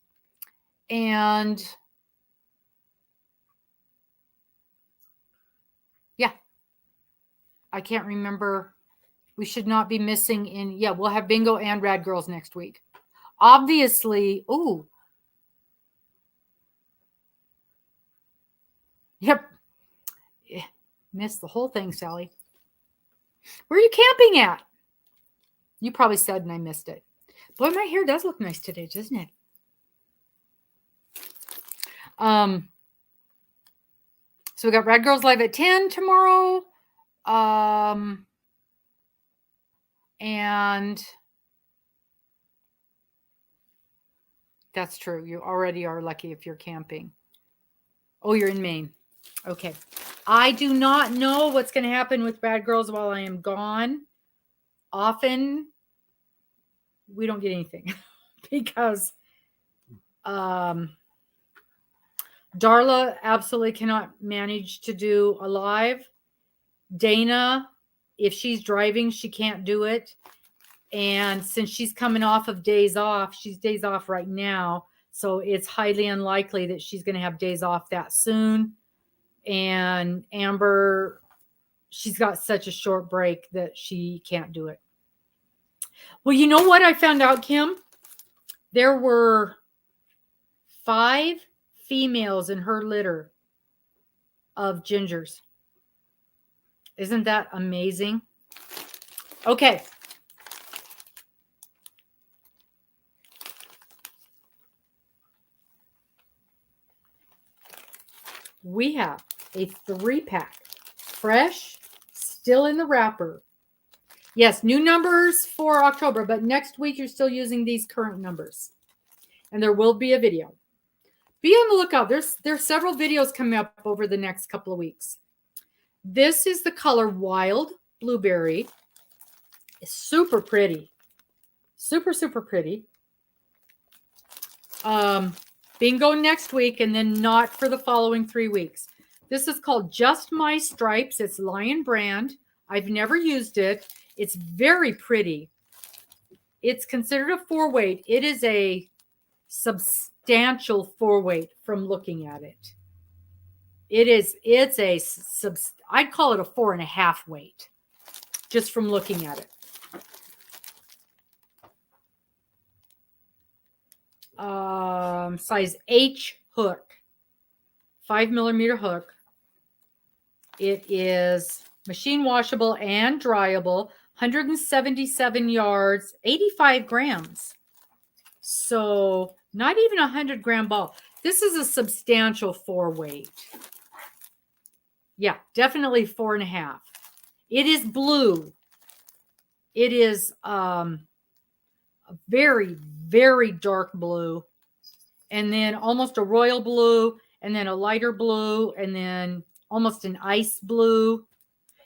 And yeah, I can't remember. We should not be missing in. Yeah, we'll have bingo and Rad Girls next week. Obviously, ooh. Yep. Missed the whole thing, Sally. Where are you camping at? You probably said and I missed it. Boy, my hair does look nice today, doesn't it? So we got Rad Girls Live at 10 tomorrow. And that's true. You already are lucky if you're camping. Oh, you're in Maine. Okay. I do not know what's going to happen with Bad Girls while I am gone. Often, we don't get anything because Darla absolutely cannot manage to do a live. Dana, if she's driving, she can't do it. And since she's coming off of days off, she's days off right now. So it's highly unlikely that she's going to have days off that soon. And Amber, she's got such a short break that she can't do it. Well, you know what I found out, Kim? There were 5 females in her litter of gingers. Isn't that amazing? Okay. We have a 3-pack, fresh, still in the wrapper. Yes, new numbers for October, but next week you're still using these current numbers. And there will be a video. Be on the lookout. There's several videos coming up over the next couple of weeks. This is the color Wild Blueberry. It's super pretty. Super, super pretty. Bingo next week and then not for the following 3 weeks. This is called Just My Stripes. It's Lion brand. I've never used it. It's very pretty. It's considered a 4-weight. It is a substantial 4-weight from looking at it. I'd call it a 4.5 weight just from looking at it. Size H hook, 5mm hook. It is machine washable and dryable, 177 yards, 85 grams. So not even a 100-gram ball. This is a substantial 4-weight. Yeah, definitely 4.5. It is blue. It is a very, very dark blue. And then almost a royal blue. And then a lighter blue. And then almost an ice blue.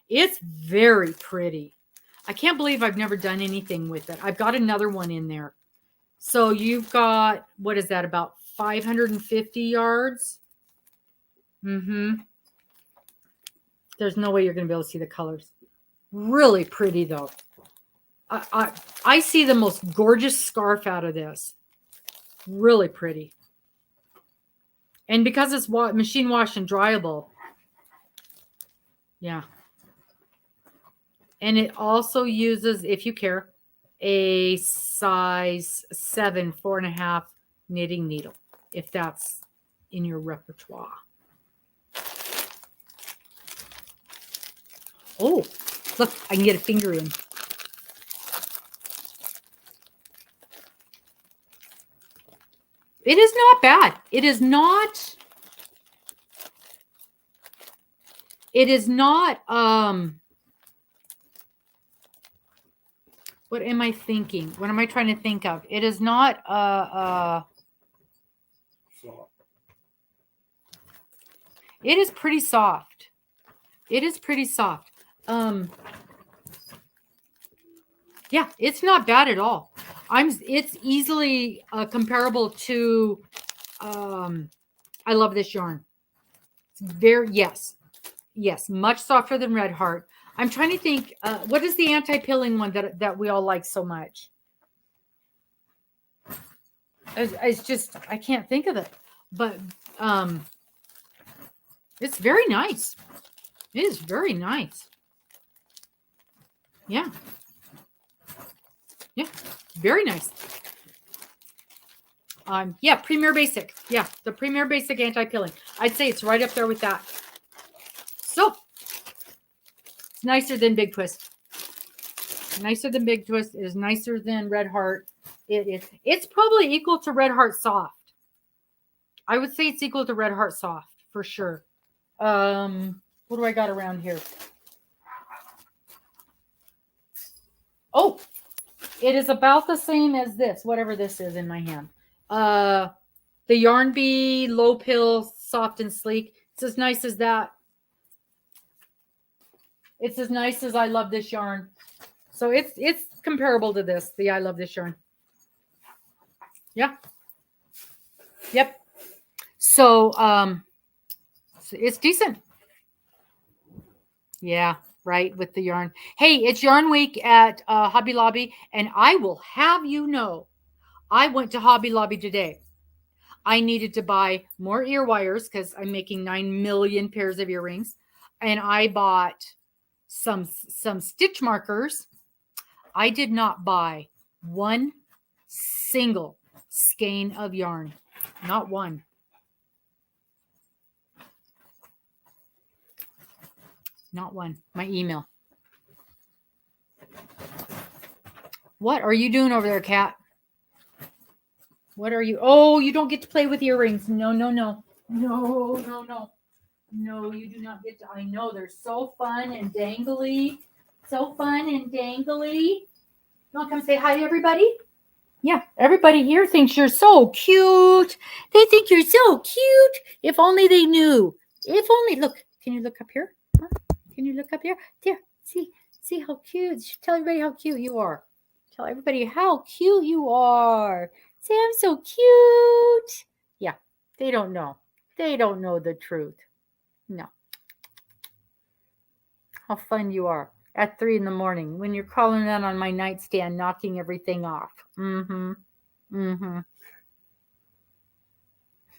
It's very pretty. I can't believe I've never done anything with it. I've got another one in there. So you've got, what is that, about 550 yards? There's no way you're going to be able to see the colors. Really pretty, though. I see the most gorgeous scarf out of this. Really pretty. And because it's machine wash and dryable. Yeah. And it also uses, if you care, a size 7, 4.5 knitting needle, if that's in your repertoire. Oh, look, I can get a finger in. It is not bad. It is not, what am I thinking? What am I trying to think of? It is not it is pretty soft. It is pretty soft. Yeah, it's not bad at all. It's easily comparable to I love this yarn. It's very, yes, much softer than Red Heart. I'm trying to think, what is the anti-pilling one that we all like so much? It's just, I can't think of it. But it's very nice. It is very nice. Yeah. Yeah, very nice. Yeah, Premier Basic. Yeah, the Premier Basic anti-pilling. I'd say it's right up there with that. So, it's nicer than Big Twist. Nicer than Big Twist. It is nicer than Red Heart. It's probably equal to Red Heart Soft. I would say it's equal to Red Heart Soft for sure. What do I got around here? Oh, it is about the same as this, whatever this is in my hand. The Yarn Bee Low Pill Soft and Sleek. It's as nice as that. It's as nice as I Love This Yarn. So it's comparable to this, the I Love This Yarn. Yeah. Yep. So it's decent. Yeah, right, with the yarn. Hey, it's Yarn Week at Hobby Lobby, and I will have you know, I went to Hobby Lobby today. I needed to buy more ear wires because I'm making 9 million pairs of earrings, and I bought some stitch markers. I did not buy one single skein of yarn, not one. Not one. My email. What are you doing over there, Kat? What are you? Oh, you don't get to play with earrings. No, no, no. No, no, no. No, you do not get to. I know they're so fun and dangly. So fun and dangly. You want to come say hi to everybody? Yeah, everybody here thinks you're so cute. They think you're so cute. If only they knew. If only. Look, can you look up here? Huh? Can you look up here? There, see how cute. Tell everybody how cute you are. Tell everybody how cute you are. Say, I'm so cute. Yeah, they don't know. They don't know the truth. No. How fun you are at 3 in the morning when you're crawling down on my nightstand, knocking everything off. Mm-hmm.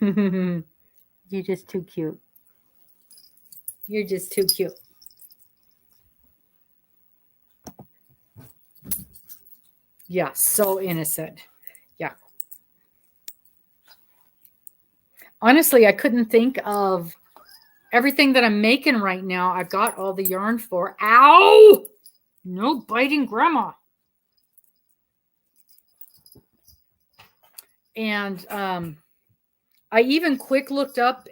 Mm-hmm. You're just too cute. You're just too cute. Yeah, so innocent. Yeah. Honestly, I couldn't think of everything that I'm making right now. I've got all the yarn for. Ow! No biting grandma. And I even quick looked up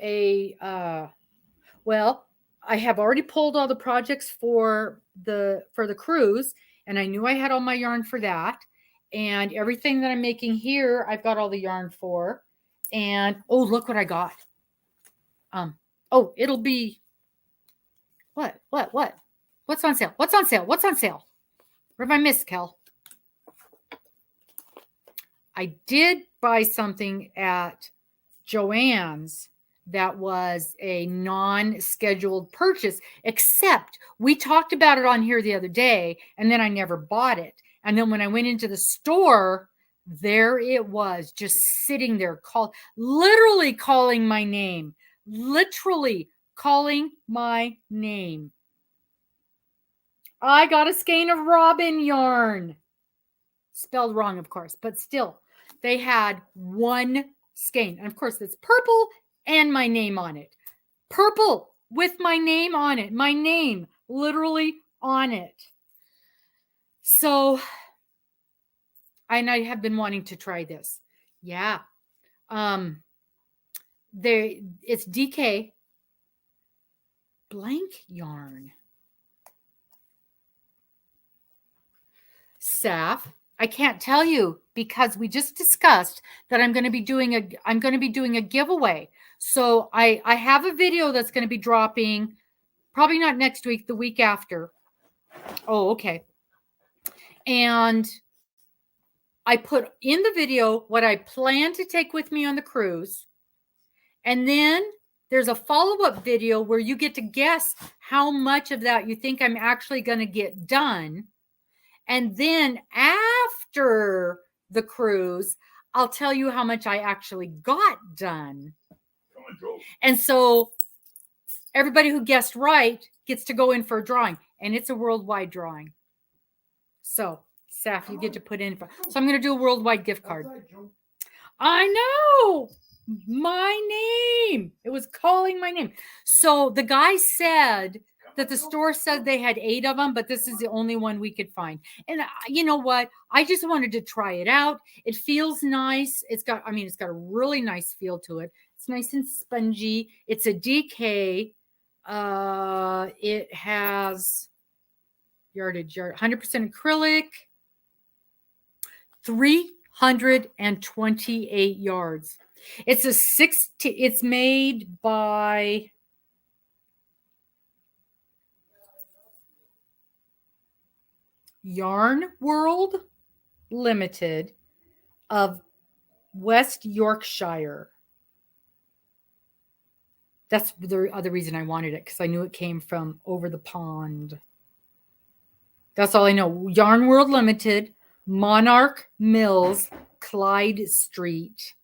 well, I have already pulled all the projects for the cruise, and I knew I had all my yarn for that. And everything that I'm making here, I've got all the yarn for. And oh, look what I got. Oh, it'll be what? What's on sale? What's on sale? What's on sale? Where have I missed, Kel? I did buy something at Joann's that was a non-scheduled purchase, except we talked about it on here the other day, and then I never bought it. And then when I went into the store, there it was, just sitting there, literally calling my name. Literally calling my name. I got a skein of robin yarn. Spelled wrong, of course, but still, they had one skein. And of course, it's purple and my name on it. Purple with my name on it. My name literally on it. So, and I have been wanting to try this. Yeah. It's DK blank yarn. Saf, I can't tell you because we just discussed that I'm going to be doing a giveaway. So I have a video that's going to be dropping probably not next week, the week after. Oh, okay. And I put in the video what I plan to take with me on the cruise. And then there's a follow-up video where you get to guess how much of that you think I'm actually going to get done. And then after the cruise, I'll tell you how much I actually got done. And so everybody who guessed right gets to go in for a drawing. And it's a worldwide drawing. So, Saf, you get to put in. So I'm going to do a worldwide gift card. I know. My name. It was calling my name. So the guy said that the store said they had 8 of them, but this is the only one we could find. And you know what? I just wanted to try it out. It feels nice. It's got a really nice feel to it. It's nice and spongy. It's a DK. It has yardage, 100% acrylic, 328 yards. It's made by Yarn World Limited of West Yorkshire. That's the other reason I wanted it, because I knew it came from over the pond. That's all I know. Yarn World Limited, Monarch Mills, Clyde Street,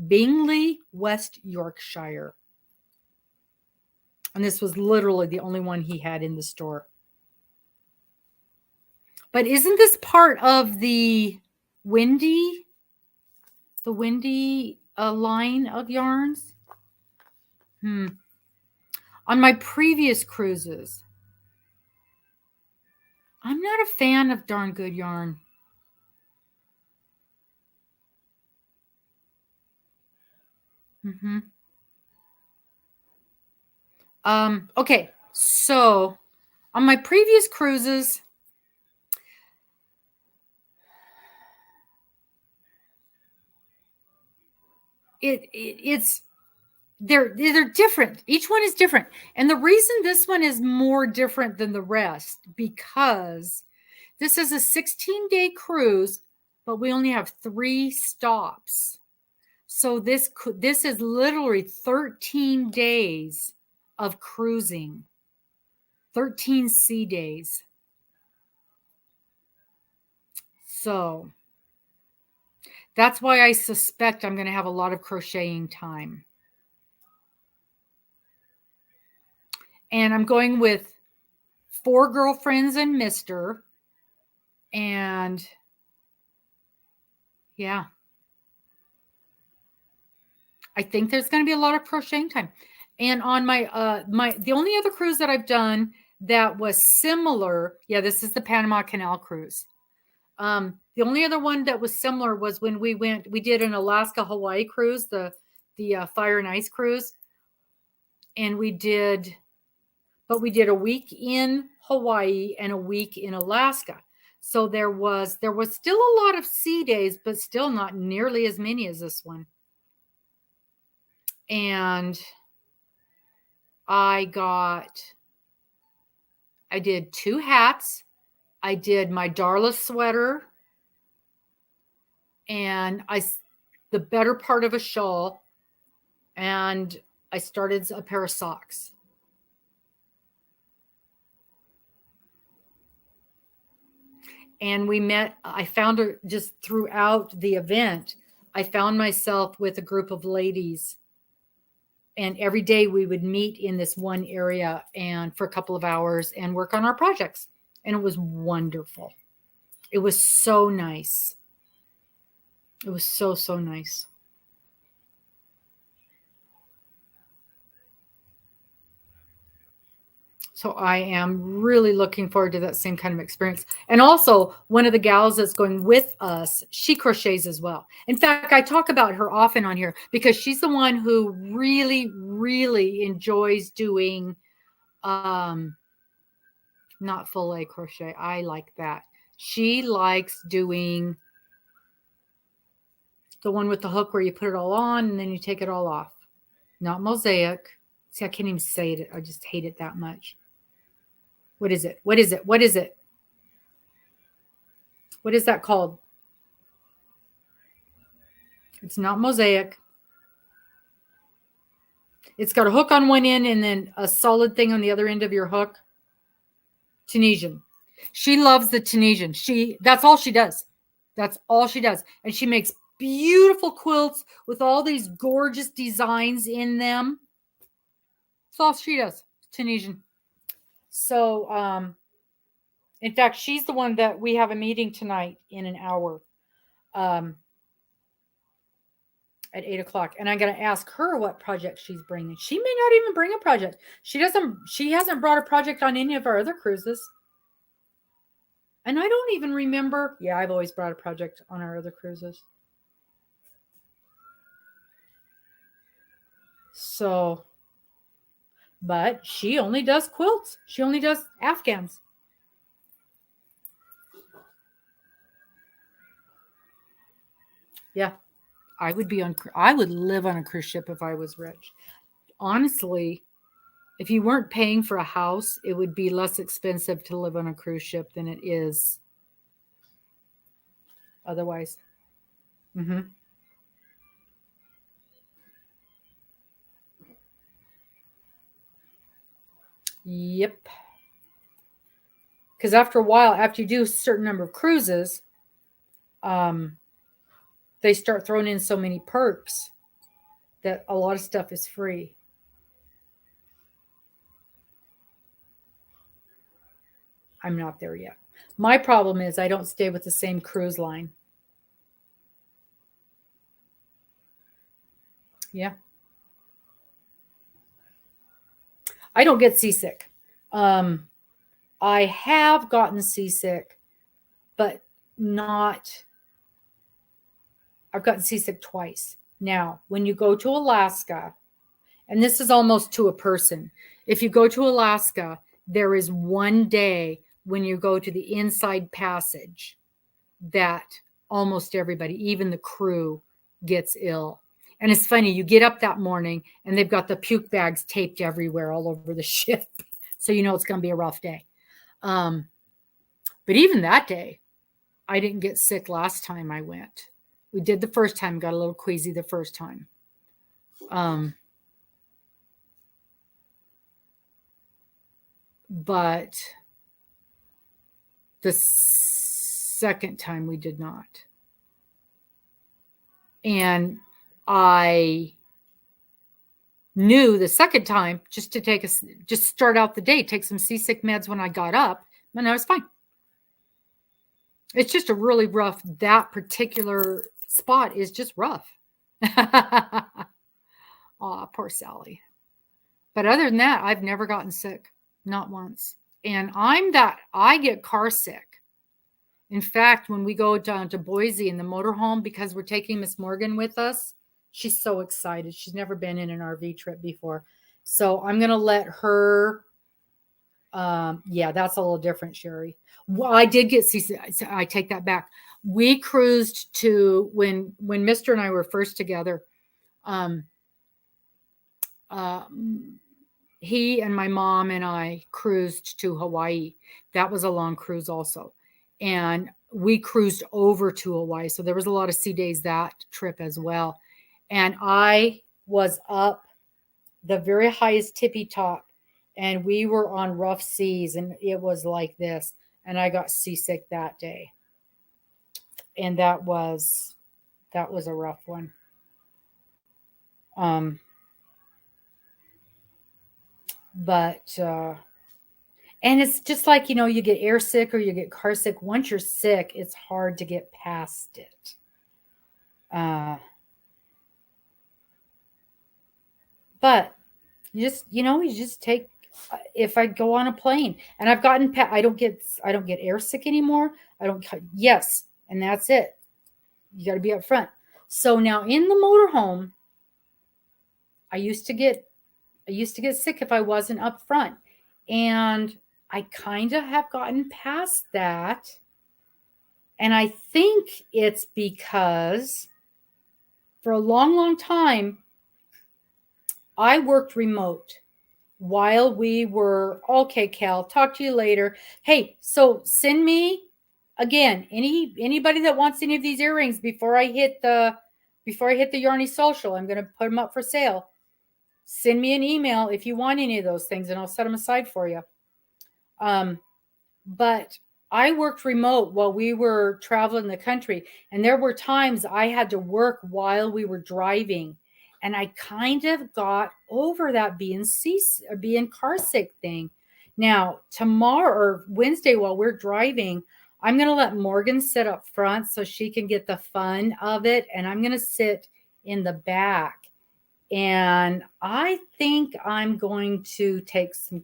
Bingley, West Yorkshire. And this was literally the only one he had in the store. But isn't this part of the Windy line of yarns? On my previous cruises, I'm not a fan of Darn Good Yarn. Okay, so on my previous cruises, they're different. Each one is different. And the reason this one is more different than the rest, because this is a 16-day cruise, but we only have 3 stops. So this is literally 13 days of cruising, 13 sea days. So that's why I suspect I'm going to have a lot of crocheting time. And I'm going with 4 girlfriends and Mr. And yeah, I think there's going to be a lot of crocheting time. And on my the only other cruise that I've done that was similar, yeah, this is the Panama Canal cruise. The only other one that was similar was when we did an Alaska Hawaii cruise, the Fire and Ice cruise, and we did a week in Hawaii and a week in Alaska. So there was still a lot of sea days, but still not nearly as many as this one. And I did 2 hats. I did my Darla sweater and the better part of a shawl, and I started a pair of socks. And I found her just throughout the event. I found myself with a group of ladies, and every day we would meet in this one area and for a couple of hours and work on our projects. And it was wonderful. It was so nice. It was so, so nice. So I am really looking forward to that same kind of experience. And also, one of the gals that's going with us, she crochets as well. In fact, I talk about her often on here because she's the one who really, really enjoys doing not fillet crochet. I like that. She likes doing the one with the hook where you put it all on and then you take it all off. Not mosaic. See, I can't even say it. I just hate it that much. What is it? What is it? What is it? What is that called? It's not mosaic. It's got a hook on one end and then a solid thing on the other end of your hook. Tunisian. She loves the Tunisian. That's all she does. That's all she does. And she makes beautiful quilts with all these gorgeous designs in them. That's all she does. Tunisian. So, in fact, she's the one that we have a meeting tonight in an hour. And at 8 o'clock. And I'm going to ask her what project she's bringing. She may not even bring a project. She hasn't brought a project on any of our other cruises. And I don't even remember. Yeah, I've always brought a project on our other cruises. So, but she only does quilts. She only does Afghans. Yeah, I would live on a cruise ship if I was rich. Honestly, if you weren't paying for a house, it would be less expensive to live on a cruise ship than it is otherwise. Mm-hmm. Yep. Because after a while, after you do a certain number of cruises, they start throwing in so many perks that a lot of stuff is free. I'm not there yet. My problem is I don't stay with the same cruise line. Yeah. I don't get seasick. I have gotten seasick, but not. I've gotten seasick twice. Now, when you go to Alaska, and this is almost to a person, if you go to Alaska, there is one day when you go to the inside passage that almost everybody, even the crew, gets ill. And it's funny, you get up that morning and they've got the puke bags taped everywhere all over the ship. So you know it's going to be a rough day. But even that day, I didn't get sick last time I went. We did the first time, got a little queasy the first time. But the second time we did not. And I knew the second time just to just start out the day, take some seasick meds when I got up, and I was fine. It's just a really rough, that particular spot is just rough. Aw, poor Sally. But other than that, I've never gotten sick. Not once. And I get car sick. In fact, when we go down to Boise in the motorhome, because we're taking Miss Morgan with us, she's so excited. She's never been in an RV trip before. So I'm going to let her. Yeah, that's a little different, Sherry. Well, I did get seasick. I take that back. We cruised to, when Mr. and I were first together, he and my mom and I cruised to Hawaii. That was a long cruise also. And we cruised over to Hawaii. So there was a lot of sea days that trip as well. And I was up the very highest tippy top, and we were on rough seas, and it was like this. And I got seasick that day. And that was a rough one. But and it's just like, you get air sick or you get car sick. Once you're sick, it's hard to get past it. But you just take, if I go on a plane and I've gotten, I don't get air sick anymore. Yes. And that's it. You got to be up front. So now in the motorhome, I used to get sick if I wasn't up front. And I kind of have gotten past that. And I think it's because for a long, long time, I worked remote while we were, okay, Cal, talk to you later. Hey, so send me, again, anybody that wants any of these earrings before I hit the Yarny Social, I'm going to put them up for sale. Send me an email if you want any of those things, and I'll set them aside for you. But I worked remote while we were traveling the country, and there were times I had to work while we were driving, and I kind of got over that being car sick thing. Now, tomorrow or Wednesday while we're driving, I'm going to let Morgan sit up front so she can get the fun of it, and I'm going to sit in the back. And I think I'm going to take some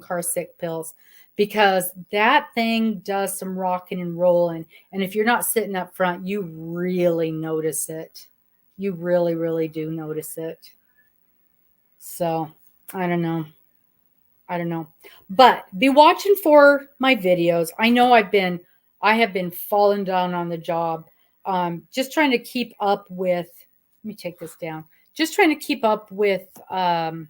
car sick pills, because that thing does some rocking and rolling. And if you're not sitting up front, you really notice it. You really, really do notice it. So I don't know. But be watching for my videos. I know I have been falling down on the job. Just trying to keep up with, let me take this down. Just trying to keep up with, and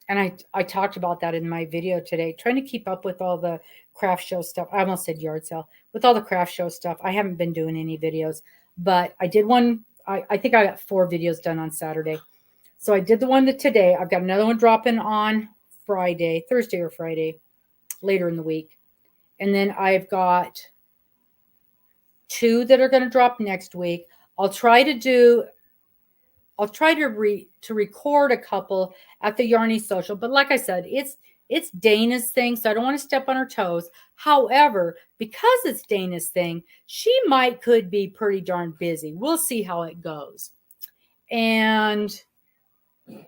I talked about that in my video today, trying to keep up with all the craft show stuff. I almost said yard sale. With all the craft show stuff, I haven't been doing any videos, but I did one. I think I got 4 videos done on Saturday. So I did the one today. I've got another one dropping on Thursday or Friday, later in the week. And then I've got 2 that are going to drop next week. I'll try to record a couple at the Yarny Social, but like I said, it's Dana's thing, so I don't want to step on her toes. However, because it's Dana's thing, she could be pretty darn busy. We'll see how it goes. And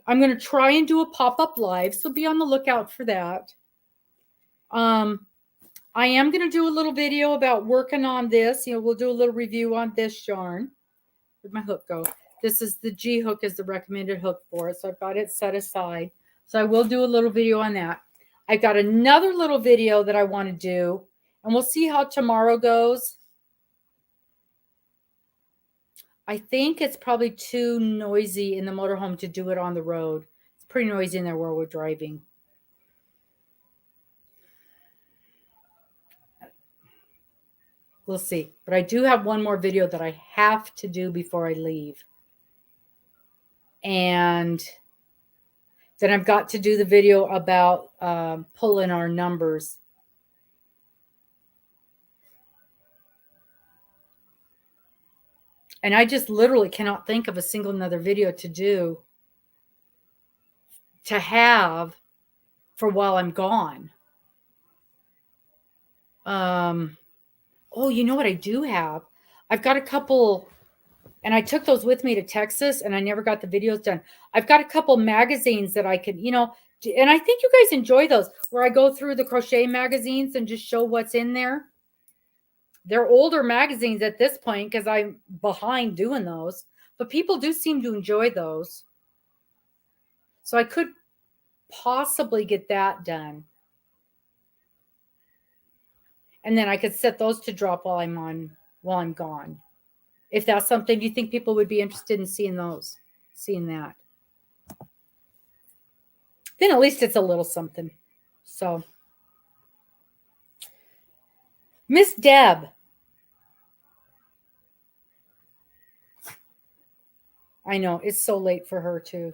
I'm going to try and do a pop-up live, so be on the lookout for that. I am going to do a little video about working on this. We'll do a little review on this yarn. Where'd my hook go? This is the G hook is the recommended hook for it. So I've got it set aside. So I will do a little video on that. I've got another little video that I want to do, and we'll see how tomorrow goes. I think it's probably too noisy in the motorhome to do it on the road. It's pretty noisy in there where we're driving. We'll see. But I do have one more video that I have to do before I leave. And then I've got to do the video about pulling our numbers. And I just literally cannot think of a single another video to have for while I'm gone. Oh, you know what I do have? I've got a couple, and I took those with me to Texas, and I never got the videos done. I've got a couple magazines that I could, and I think you guys enjoy those, where I go through the crochet magazines and just show what's in there. They're older magazines at this point because I'm behind doing those, but people do seem to enjoy those. So I could possibly get that done. And then I could set those to drop while I'm gone. If that's something you think people would be interested in seeing that. Then at least it's a little something. So, Miss Deb. I know, it's so late for her too.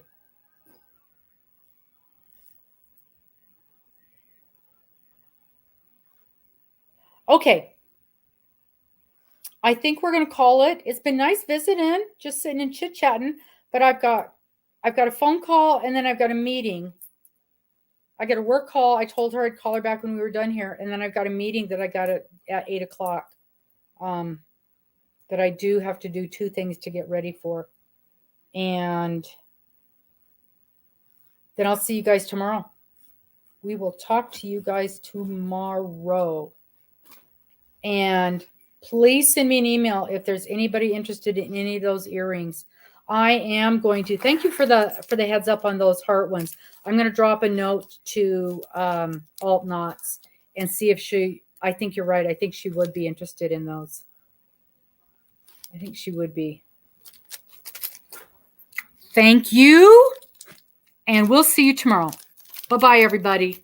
Okay. I think we're going to call it. It's been nice visiting, just sitting and chit-chatting, but I've got a phone call, and then I've got a meeting. I got a work call. I told her I'd call her back when we were done here, and then I've got a meeting that I got at 8 o'clock that I do have to do 2 things to get ready for. And then I'll see you guys tomorrow. We will talk to you guys tomorrow. And please send me an email if there's anybody interested in any of those earrings. I am going to thank you for the heads up on those heart ones. I'm going to drop a note to Alt Knots and see if I think you're right. I think she would be interested in those. I think she would be. Thank you. And we'll see you tomorrow. Bye-bye, everybody.